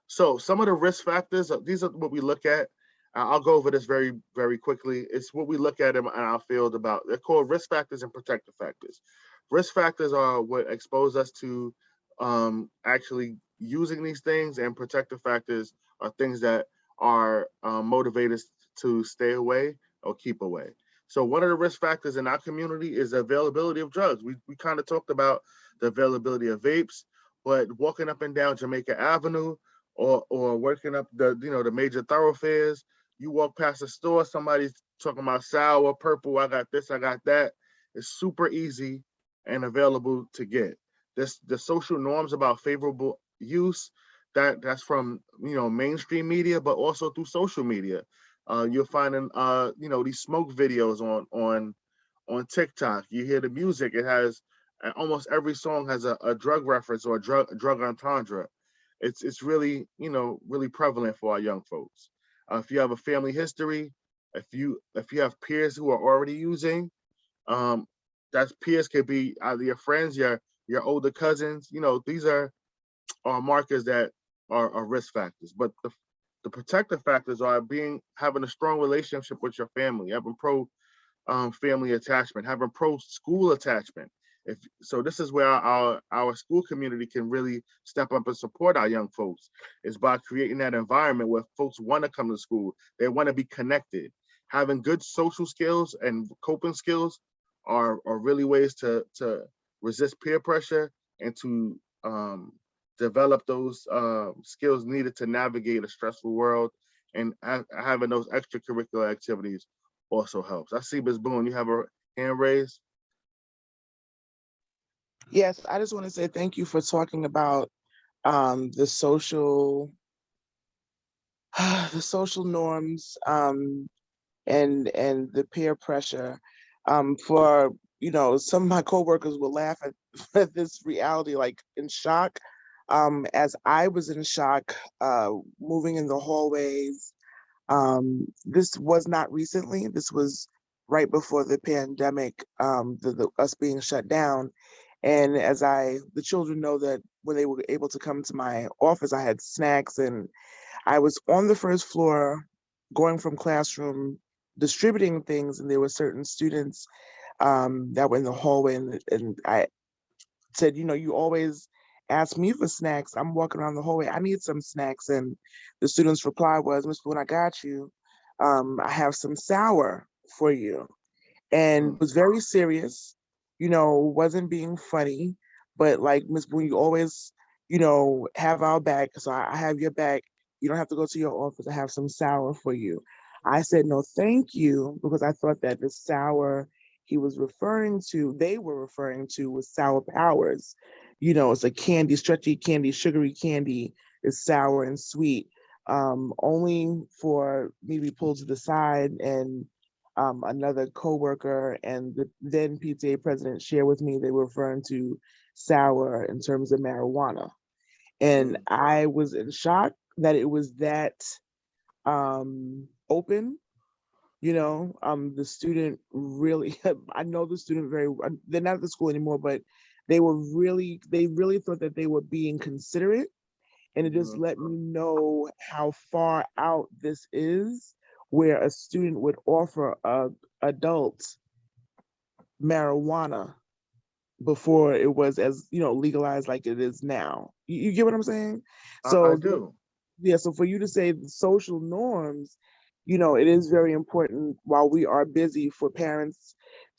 So some of the risk factors, these are what we look at. I'll go over this very, very quickly. It's what we look at in our field about, they're called risk factors and protective factors. Risk factors are what expose us to actually using these things, and protective factors are things that are motivate us to stay away or keep away. So one of the risk factors in our community is the availability of drugs. We kind of talked about the availability of vapes, but walking up and down Jamaica Avenue, or working up the major thoroughfares, you walk past a store, somebody's talking about sour, purple, I got this, I got that. It's super easy and available to get. The social norms about favorable use, that's from mainstream media, but also through social media. You'll find these smoke videos on TikTok. You hear the music, it has almost every song has a drug reference or a drug entendre. It's really really prevalent for our young folks. If you have a family history, if you have peers who are already using, that peers could be either your friends, your older cousins. These are markers that are risk factors. But the protective factors are having a strong relationship with your family, having pro family attachment, having pro school attachment. So this is where our school community can really step up and support our young folks, is by creating that environment where folks want to come to school. They want to be connected. Having good social skills and coping skills are really ways to resist peer pressure and to develop those skills needed to navigate a stressful world. And having those extracurricular activities also helps. I see Ms. Boone, you have a hand raised. Yes, I just want to say thank you for talking about the social norms and the peer pressure. For some of my coworkers will laugh at this reality, like in shock. As I was in shock, moving in the hallways. This was not recently. This was right before the pandemic, us being shut down. And the children know that when they were able to come to my office, I had snacks, and I was on the first floor going from classroom, distributing things, and there were certain students that were in the hallway, and I said, you always ask me for snacks. I'm walking around the hallway, I need some snacks. And the student's reply was, Miss Boone, I got you. I have some sour for you. And was very serious, wasn't being funny, but like, Miss Boone, you always, have our back. So I have your back. You don't have to go to your office. I have some sour for you. I said, no, thank you, because I thought that the sour they were referring to was sour powers. It's a candy, stretchy candy, sugary candy, is sour and sweet. only for me to be pulled to the side and another coworker and the then PTA president share with me they were referring to sour in terms of marijuana. And I was in shock that it was that open. The student really, I know the student they're not at the school anymore, but they really thought that they were being considerate. And it just let me know how far out this is, where a student would offer a adult marijuana before it was as legalized like it is now. You get what I'm saying? I So do. yeah, so for you to say the social norms, it is very important while we are busy for parents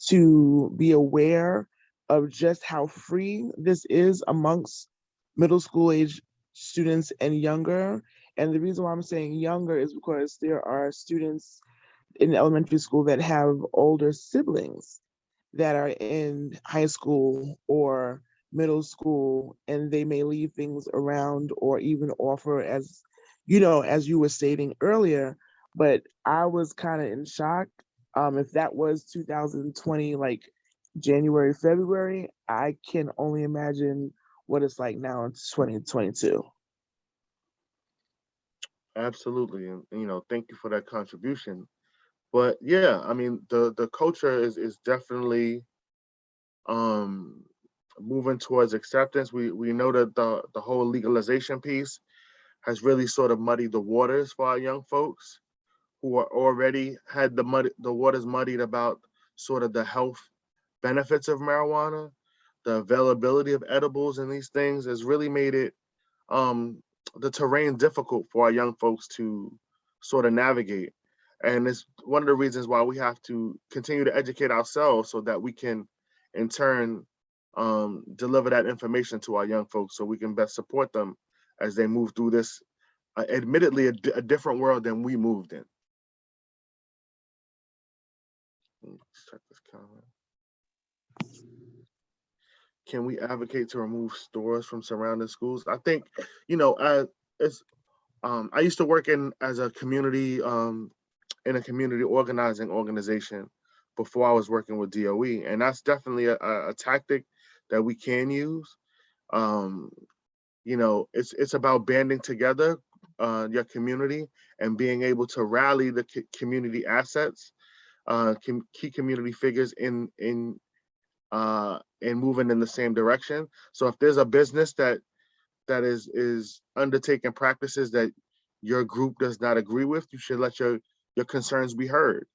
to be aware of just how free this is amongst middle school age students and younger. And the reason why I'm saying younger is because there are students in elementary school that have older siblings that are in high school or middle school, and they may leave things around or even offer as you were stating earlier. But I was kind of in shock. If that was 2020, like January, February, I can only imagine what it's like now in 2022. Absolutely. And thank you for that contribution. But yeah, I mean, the culture is definitely moving towards acceptance. We know that the whole legalization piece has really sort of muddied the waters for our young folks who are already had the waters muddied about sort of the health benefits of marijuana. The availability of edibles and these things has really made it the terrain difficult for our young folks to sort of navigate. And it's one of the reasons why we have to continue to educate ourselves so that we can, in turn, deliver that information to our young folks so we can best support them as they move through this, admittedly, a different world than we moved in. Let's check this comment. Can we advocate to remove stores from surrounding schools? I think, it's I used to work as a community in a community organizing organization before I was working with DOE, and that's definitely a tactic that we can use. It's about banding together your community and being able to rally the community assets, key community figures in moving in the same direction. So if there's a business that is undertaking practices that your group does not agree with, you should let your concerns be heard.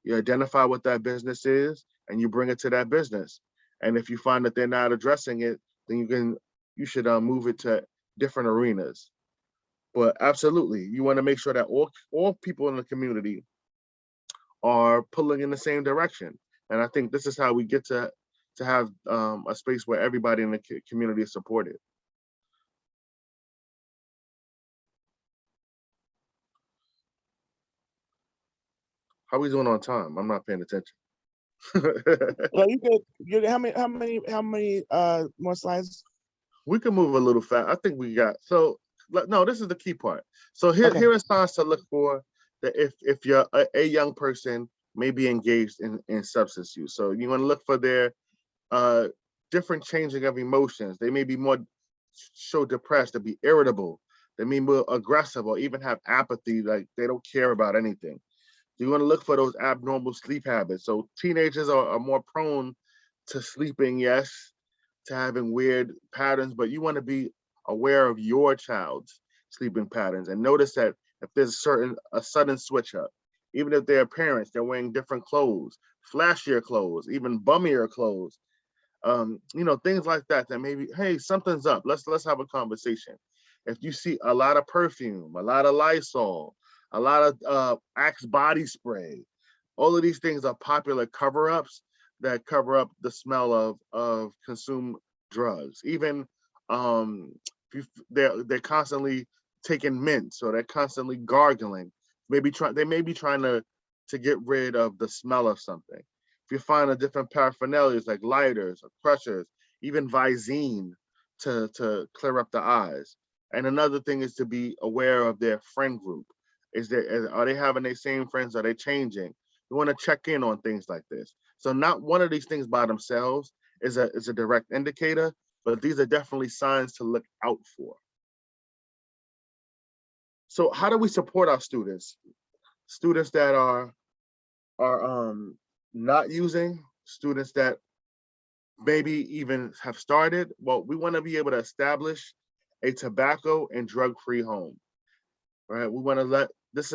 You identify what that business is and you bring it to that business. And if you find that they're not addressing it, then you should move it to different arenas. But absolutely, you want to make sure that all people in the community are pulling in the same direction. And I think this is how we get to have a space where everybody in the community is supported. How we doing on time? I'm not paying attention. Well, how many more slides? We can move a little fast. I think we got, so no, this is the key part. So Okay. here are signs to look for that if you're a young person may be engaged in substance use. So you want to look for their different changing of emotions. They may be more so depressed, to be irritable. They may be more aggressive or even have apathy, like they don't care about anything. You want to look for those abnormal sleep habits. So teenagers are more prone to sleeping, yes, to having weird patterns, but you want to be aware of your child's sleeping patterns and notice that if there's a sudden switch up, even if they're parents, they're wearing different clothes, flashier clothes, even bummier clothes, things like that, that maybe, hey, something's up. Let's have a conversation. If you see a lot of perfume, a lot of Lysol, a lot of Axe body spray, all of these things are popular cover-ups that cover up the smell of consumed drugs. Even they're constantly taking mints, or they're constantly gargling. They may be trying to get rid of the smell of something. If you find a different paraphernalias like lighters or crushers, even Visine to clear up the eyes. And another thing is to be aware of their friend group. Are they having the same friends? Are they changing? We want to check in on things like this. So not one of these things by themselves is a direct indicator, but these are definitely signs to look out for. So how do we support our students? Students that are not using, students that maybe even have started. Well, we want to be able to establish a tobacco and drug-free home, right? We want to these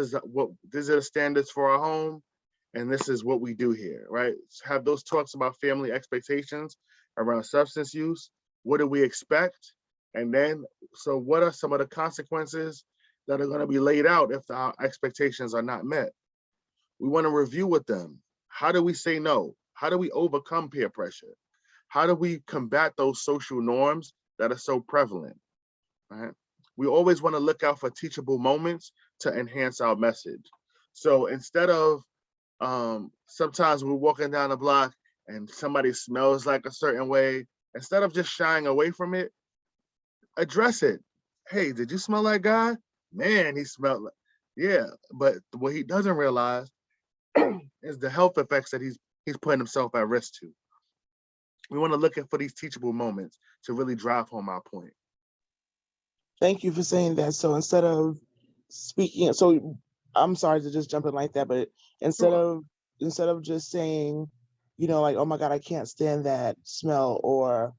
are the standards for our home, and this is what we do here, right? Have those talks about family expectations around substance use. What do we expect? And then, so what are some of the consequences that are going to be laid out if our expectations are not met? We want to review with them. How do we say no? How do we overcome peer pressure? How do we combat those social norms that are so prevalent, right? We always want to look out for teachable moments to enhance our message. So instead of, sometimes we're walking down the block and somebody smells like a certain way, instead of just shying away from it, address it. Hey, did you smell that guy? Man, he smelled like, yeah. But what he doesn't realize is the health effects that he's putting himself at risk to. We want to look for these teachable moments to really drive home our point. Thank you for saying that. So instead of speaking, so I'm sorry to just jump in like that, but instead of just saying, you know, like, oh my God, I can't stand that smell, or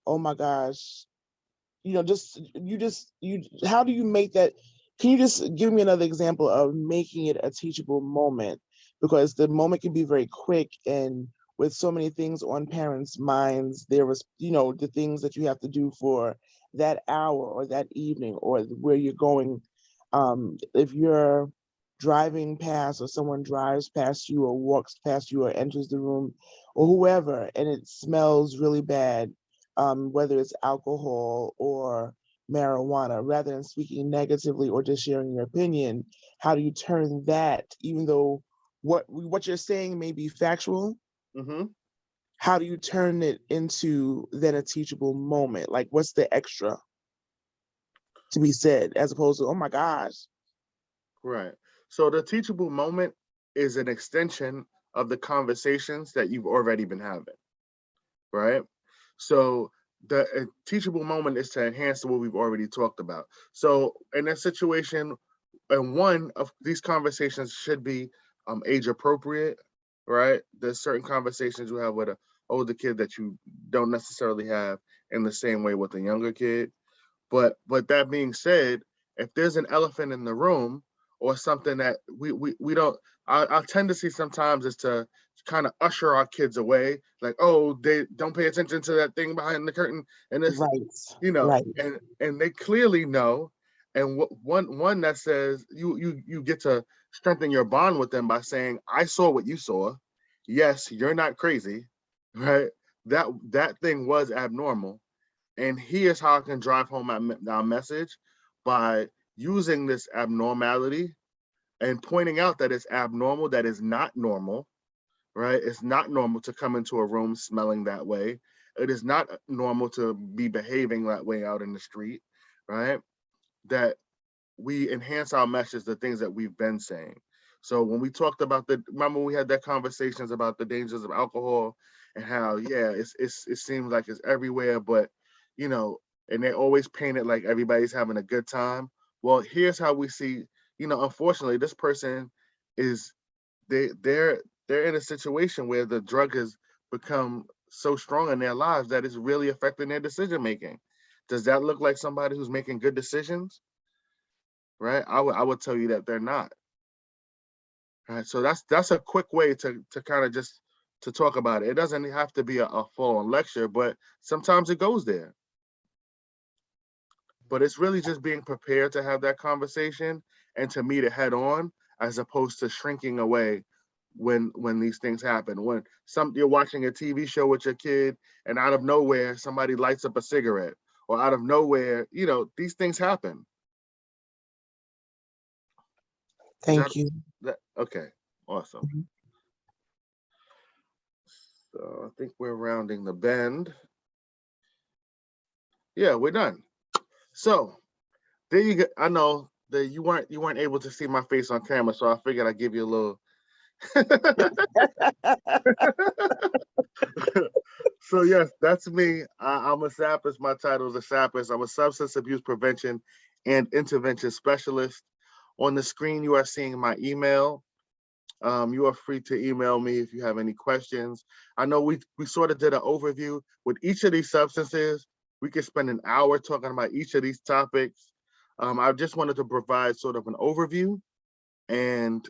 oh my gosh, you know, how do you make that? Can you just give me another example of making it a teachable moment? Because the moment can be very quick, and with so many things on parents' minds, there was, you know, the things that you have to do for that hour or that evening or where you're going. If you're driving past, or someone drives past you or walks past you or enters the room or whoever, and it smells really bad, whether it's alcohol or marijuana, rather than speaking negatively or just sharing your opinion, how do you turn that, even though what you're saying may be factual, Mm-hmm. how do you turn it into then a teachable moment? Like, what's the extra to be said as opposed to, oh my gosh? Right. So the teachable moment is an extension of the conversations that you've already been having, right? So the teachable moment is to enhance what we've already talked about. So in that situation, and one of these conversations should be age appropriate, right? There's certain conversations you have with an older kid that you don't necessarily have in the same way with a younger kid. But that being said, if there's an elephant in the room or something that we don't, our tendency sometimes is to kind of usher our kids away, like, oh, they don't pay attention to that thing behind the curtain, and it's, Right, you know, right. and they clearly know. And one that says you get to strengthen your bond with them by saying, I saw what you saw. Yes, you're not crazy, right? That thing was abnormal. And here's how I can drive home our message by using this abnormality and pointing out that it's abnormal, that is not normal, right? It's not normal to come into a room smelling that way. It is not normal to be behaving that way out in the street, right? That we enhance our message, the things that we've been saying. So when we talked about remember we had that conversations about the dangers of alcohol and how, yeah, it seems like it's everywhere, but, you know, and they always paint it like everybody's having a good time. Well, here's how we see, you know, unfortunately, this person is, they're in a situation where the drug has become so strong in their lives that it's really affecting their decision making. Does that look like somebody who's making good decisions? Right? I would tell you that they're not. Right. So that's a quick way to kind of just to talk about it. It doesn't have to be a full-on lecture, but sometimes it goes there. But it's really just being prepared to have that conversation and to meet it head on, as opposed to shrinking away when these things happen. When you're watching a TV show with your kid and out of nowhere somebody lights up a cigarette, or out of nowhere, you know, these things happen. Thank you. Okay, awesome. Mhm. So I think we're rounding the bend. Yeah, we're done. So There you go. I know that you weren't able to see my face on camera, so I figured I'd give you a little. So yes, that's me. I'm a SAPIS. My title is a SAPIS. I'm a substance abuse prevention and intervention specialist. On the screen, you are seeing my email. You are free to email me if you have any questions. I know we sort of did an overview with each of these substances. We could spend an hour talking about each of these topics. I just wanted to provide sort of an overview and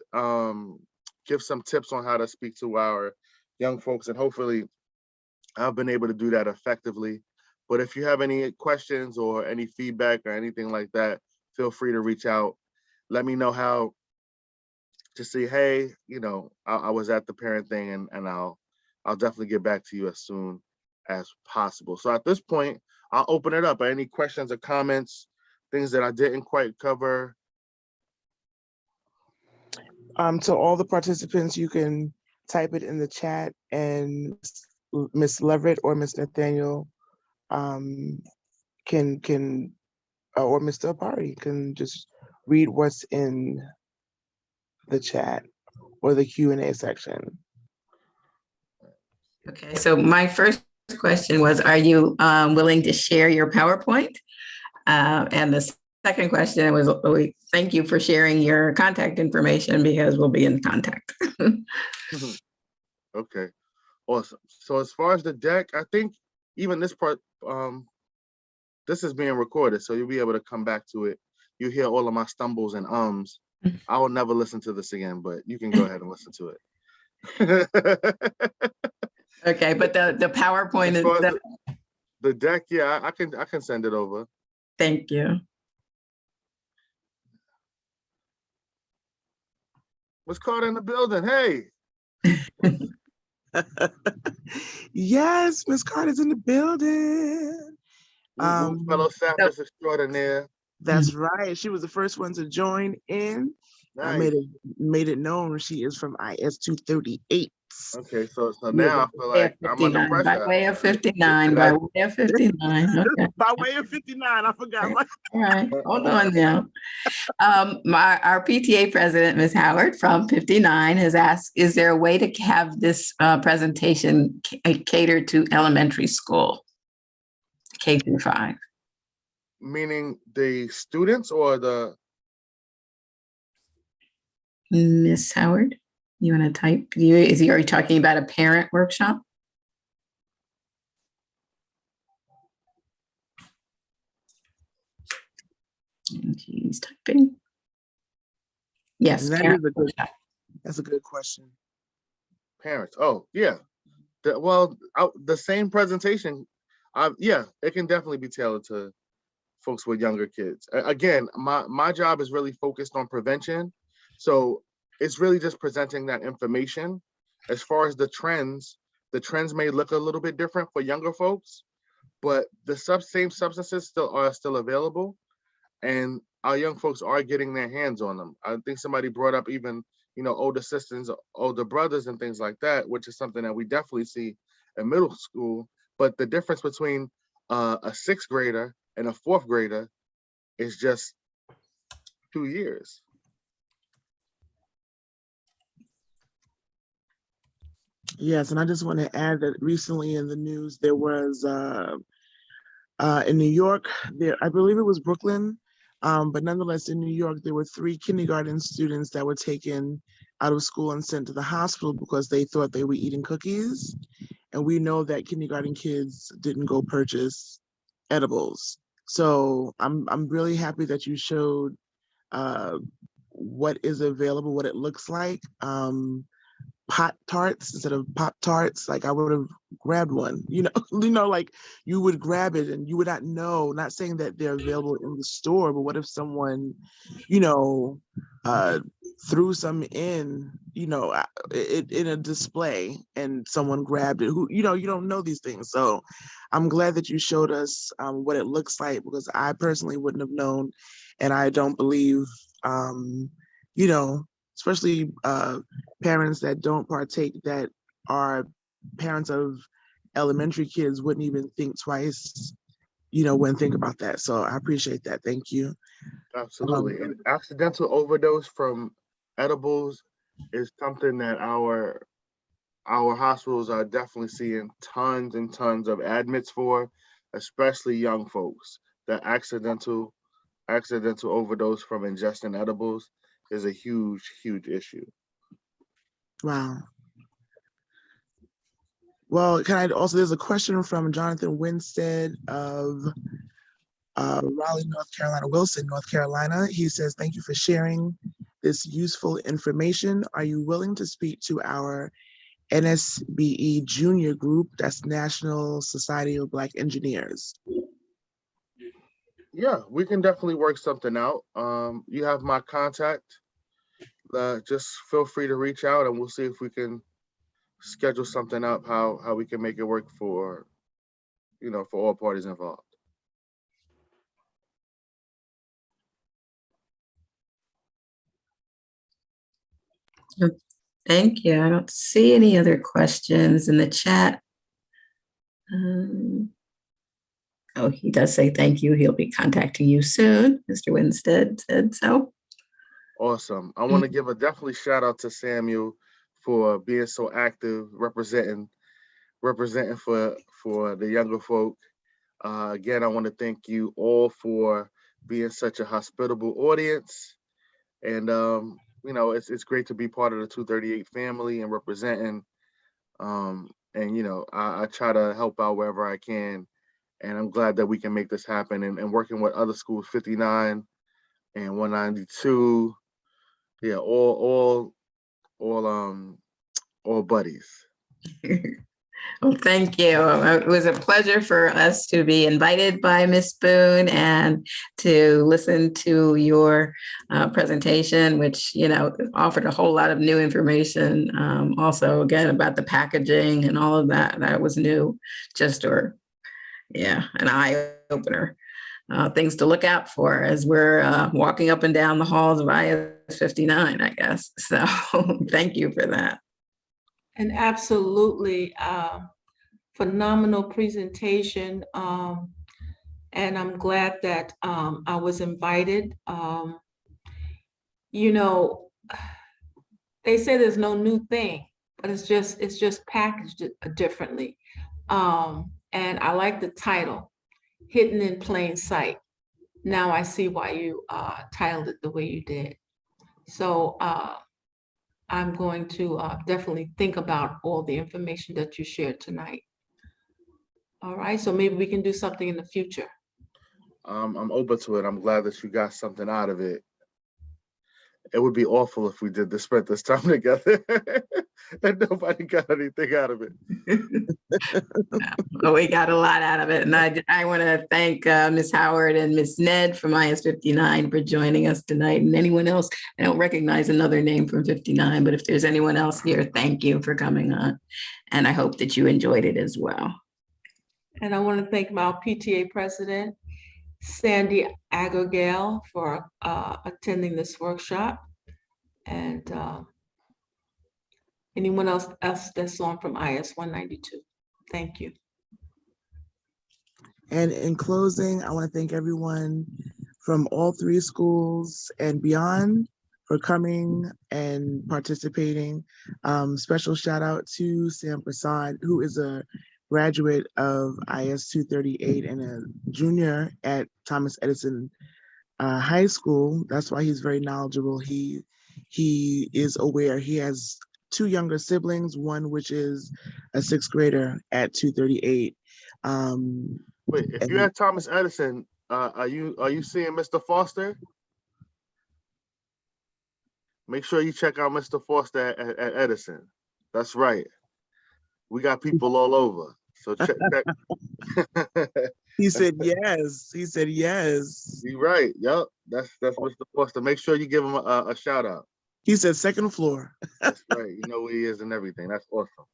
give some tips on how to speak to our young folks, and hopefully I've been able to do that effectively. But if you have any questions or any feedback or anything like that, feel free to reach out. Let me know how to say, hey, I was at the parent thing, and I'll definitely get back to you as soon as possible. So at this point, I'll open it up. Any questions or comments, things that I didn't quite cover? To all the participants, you can type it in the chat, and Miss Leverett or Miss Nathaniel can or Mr. Opare can just read what's in the chat or the Q&A section. Okay, so my first question was, are you willing to share your PowerPoint? And the second question was, thank you for sharing your contact information, because we'll be in contact. Okay, awesome. So as far as the deck, I think even this part, this is being recorded, so you'll be able to come back to it. You hear all of my stumbles and ums. I will never listen to this again, but you can go ahead and listen to it. Okay, but the PowerPoint is the deck. Yeah, I can send it over. Thank you. What's called in the building? Hey. Yes, Miss Carter's in the building. Fellow SAPIS extraordinaire. That's right. She was the first one to join in. Nice. I made it known she is from IS 238. Okay, so now I feel like I'm under pressure. By way of 59, by way of 59. Okay. By way of 59, I forgot. All right, hold on now. Our PTA president, Ms. Howard from 59, has asked, is there a way to have this presentation catered to elementary school, K through 5? Meaning the students or the? Ms. Howard, you want to type? Is he already talking about a parent workshop? And he's typing. Yes, that's a good question. Parents. Oh, yeah. The same presentation. Yeah, it can definitely be tailored to folks with younger kids. Again, my job is really focused on prevention. So it's really just presenting that information. As far as the trends may look a little bit different for younger folks, but the same substances are still available, and our young folks are getting their hands on them. I think somebody brought up even, older sisters, older brothers and things like that, which is something that we definitely see in middle school. But the difference between a sixth grader and a fourth grader is just 2 years. Yes, and I just want to add that recently in the news, there was in New York, I believe it was Brooklyn, but nonetheless in New York, there were 3 kindergarten students that were taken out of school and sent to the hospital because they thought they were eating cookies. And we know that kindergarten kids didn't go purchase edibles. So I'm really happy that you showed what is available, what it looks like. Pot tarts instead of Pop Tarts. Like I would have grabbed one, like you would grab it and you would not know, not saying that they're available in the store, but what if someone, threw some in, in a display and someone grabbed it, who, you don't know these things. So I'm glad that you showed us what it looks like, because I personally wouldn't have known. And I don't believe, especially parents that don't partake, that are parents of elementary kids, wouldn't even think twice, when think about that. So I appreciate that. Thank you. Absolutely. And accidental overdose from edibles is something that our hospitals are definitely seeing tons and tons of admits for, especially young folks. The accidental overdose from ingesting edibles is a huge, huge issue. Wow. Well, there's a question from Jonathan Winstead of Raleigh, North Carolina, Wilson, North Carolina. He says, thank you for sharing this useful information. Are you willing to speak to our NSBE junior group, that's National Society of Black Engineers? Yeah, we can definitely work something out. You have my contact. Just feel free to reach out and we'll see if we can schedule something up, how we can make it work for all parties involved. Thank you. I don't see any other questions in the chat. Oh, he does say thank you. He'll be contacting you soon. Mr. Winstead said so. Awesome. I want to give a definitely shout out to Samuel for being so active, representing for the younger folk. Again, I want to thank you all for being such a hospitable audience. And it's great to be part of the 238 family and representing. I try to help out wherever I can. And I'm glad that we can make this happen and working with other schools, 59 and 192. Yeah, all buddies. Well, thank you. It was a pleasure for us to be invited by Miss Boone and to listen to your presentation, which, offered a whole lot of new information. Also, again, about the packaging and all of that. That was new, an eye opener. Things to look out for as we're walking up and down the halls of IS 59, I guess. So thank you for that. And absolutely phenomenal presentation. And I'm glad that I was invited. They say there's no new thing, but it's just packaged differently. And I like the title, Hidden in Plain Sight. Now I see why you titled it the way you did. So I'm going to definitely think about all the information that you shared tonight. All right, so maybe we can do something in the future. I'm open to it. I'm glad that you got something out of it. It would be awful if we spent this time together and nobody got anything out of it. Well, we got a lot out of it. And I want to thank Ms. Howard and Ms. Ned from IS 59 for joining us tonight. And anyone else, I don't recognize another name from 59, but if there's anyone else here, thank you for coming on. And I hope that you enjoyed it as well. And I want to thank my PTA president, Sandy Agargale, for attending this workshop. And anyone else that's on from IS 192. Thank you. And in closing, I want to thank everyone from all three schools and beyond for coming and participating. Special shout out to Sam Prasad, who is a graduate of IS 238 and a junior at Thomas Edison High School. That's why he's very knowledgeable. He is aware. He has two younger siblings, one which is a sixth grader at 238. Wait, if you're at Thomas Edison, are you seeing Mr. Foster? Make sure you check out Mr. Foster at Edison. That's right. We got people all over. So check. He said yes. He said yes. You're right. Yep. That's Mr. Foster. Make sure you give him a shout out. He said second floor. That's right. You know where he is and everything. That's awesome.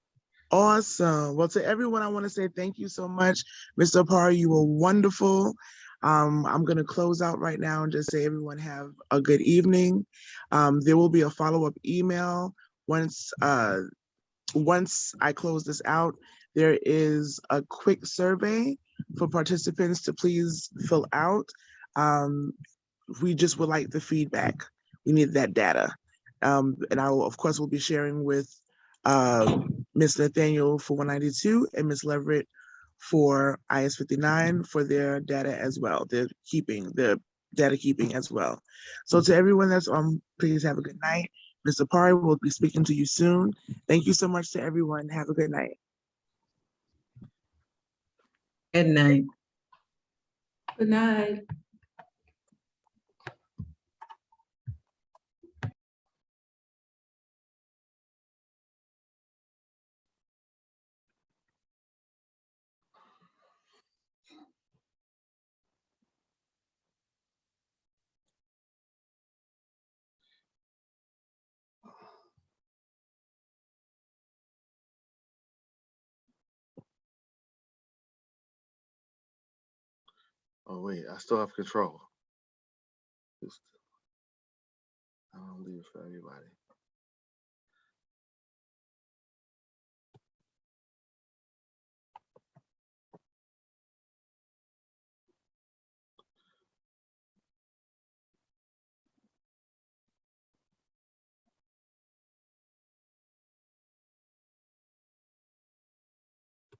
Awesome. Well, to everyone, I want to say thank you so much. Mr. Opare, you were wonderful. I'm going to close out right now and just say everyone have a good evening. There will be a follow-up email once I close this out. There is a quick survey for participants to please fill out. We just would like the feedback. We need that data. And I will, of course, will be sharing with Ms. Nathaniel for 192 and Ms. Leverett for IS 59 for their data as well. They're keeping the data keeping as well. So to everyone that's on, please have a good night. Mr. Opare will be speaking to you soon. Thank you so much to everyone. Have a good night. Good night. Good night. Oh wait, I still have control. I don't leave it for everybody.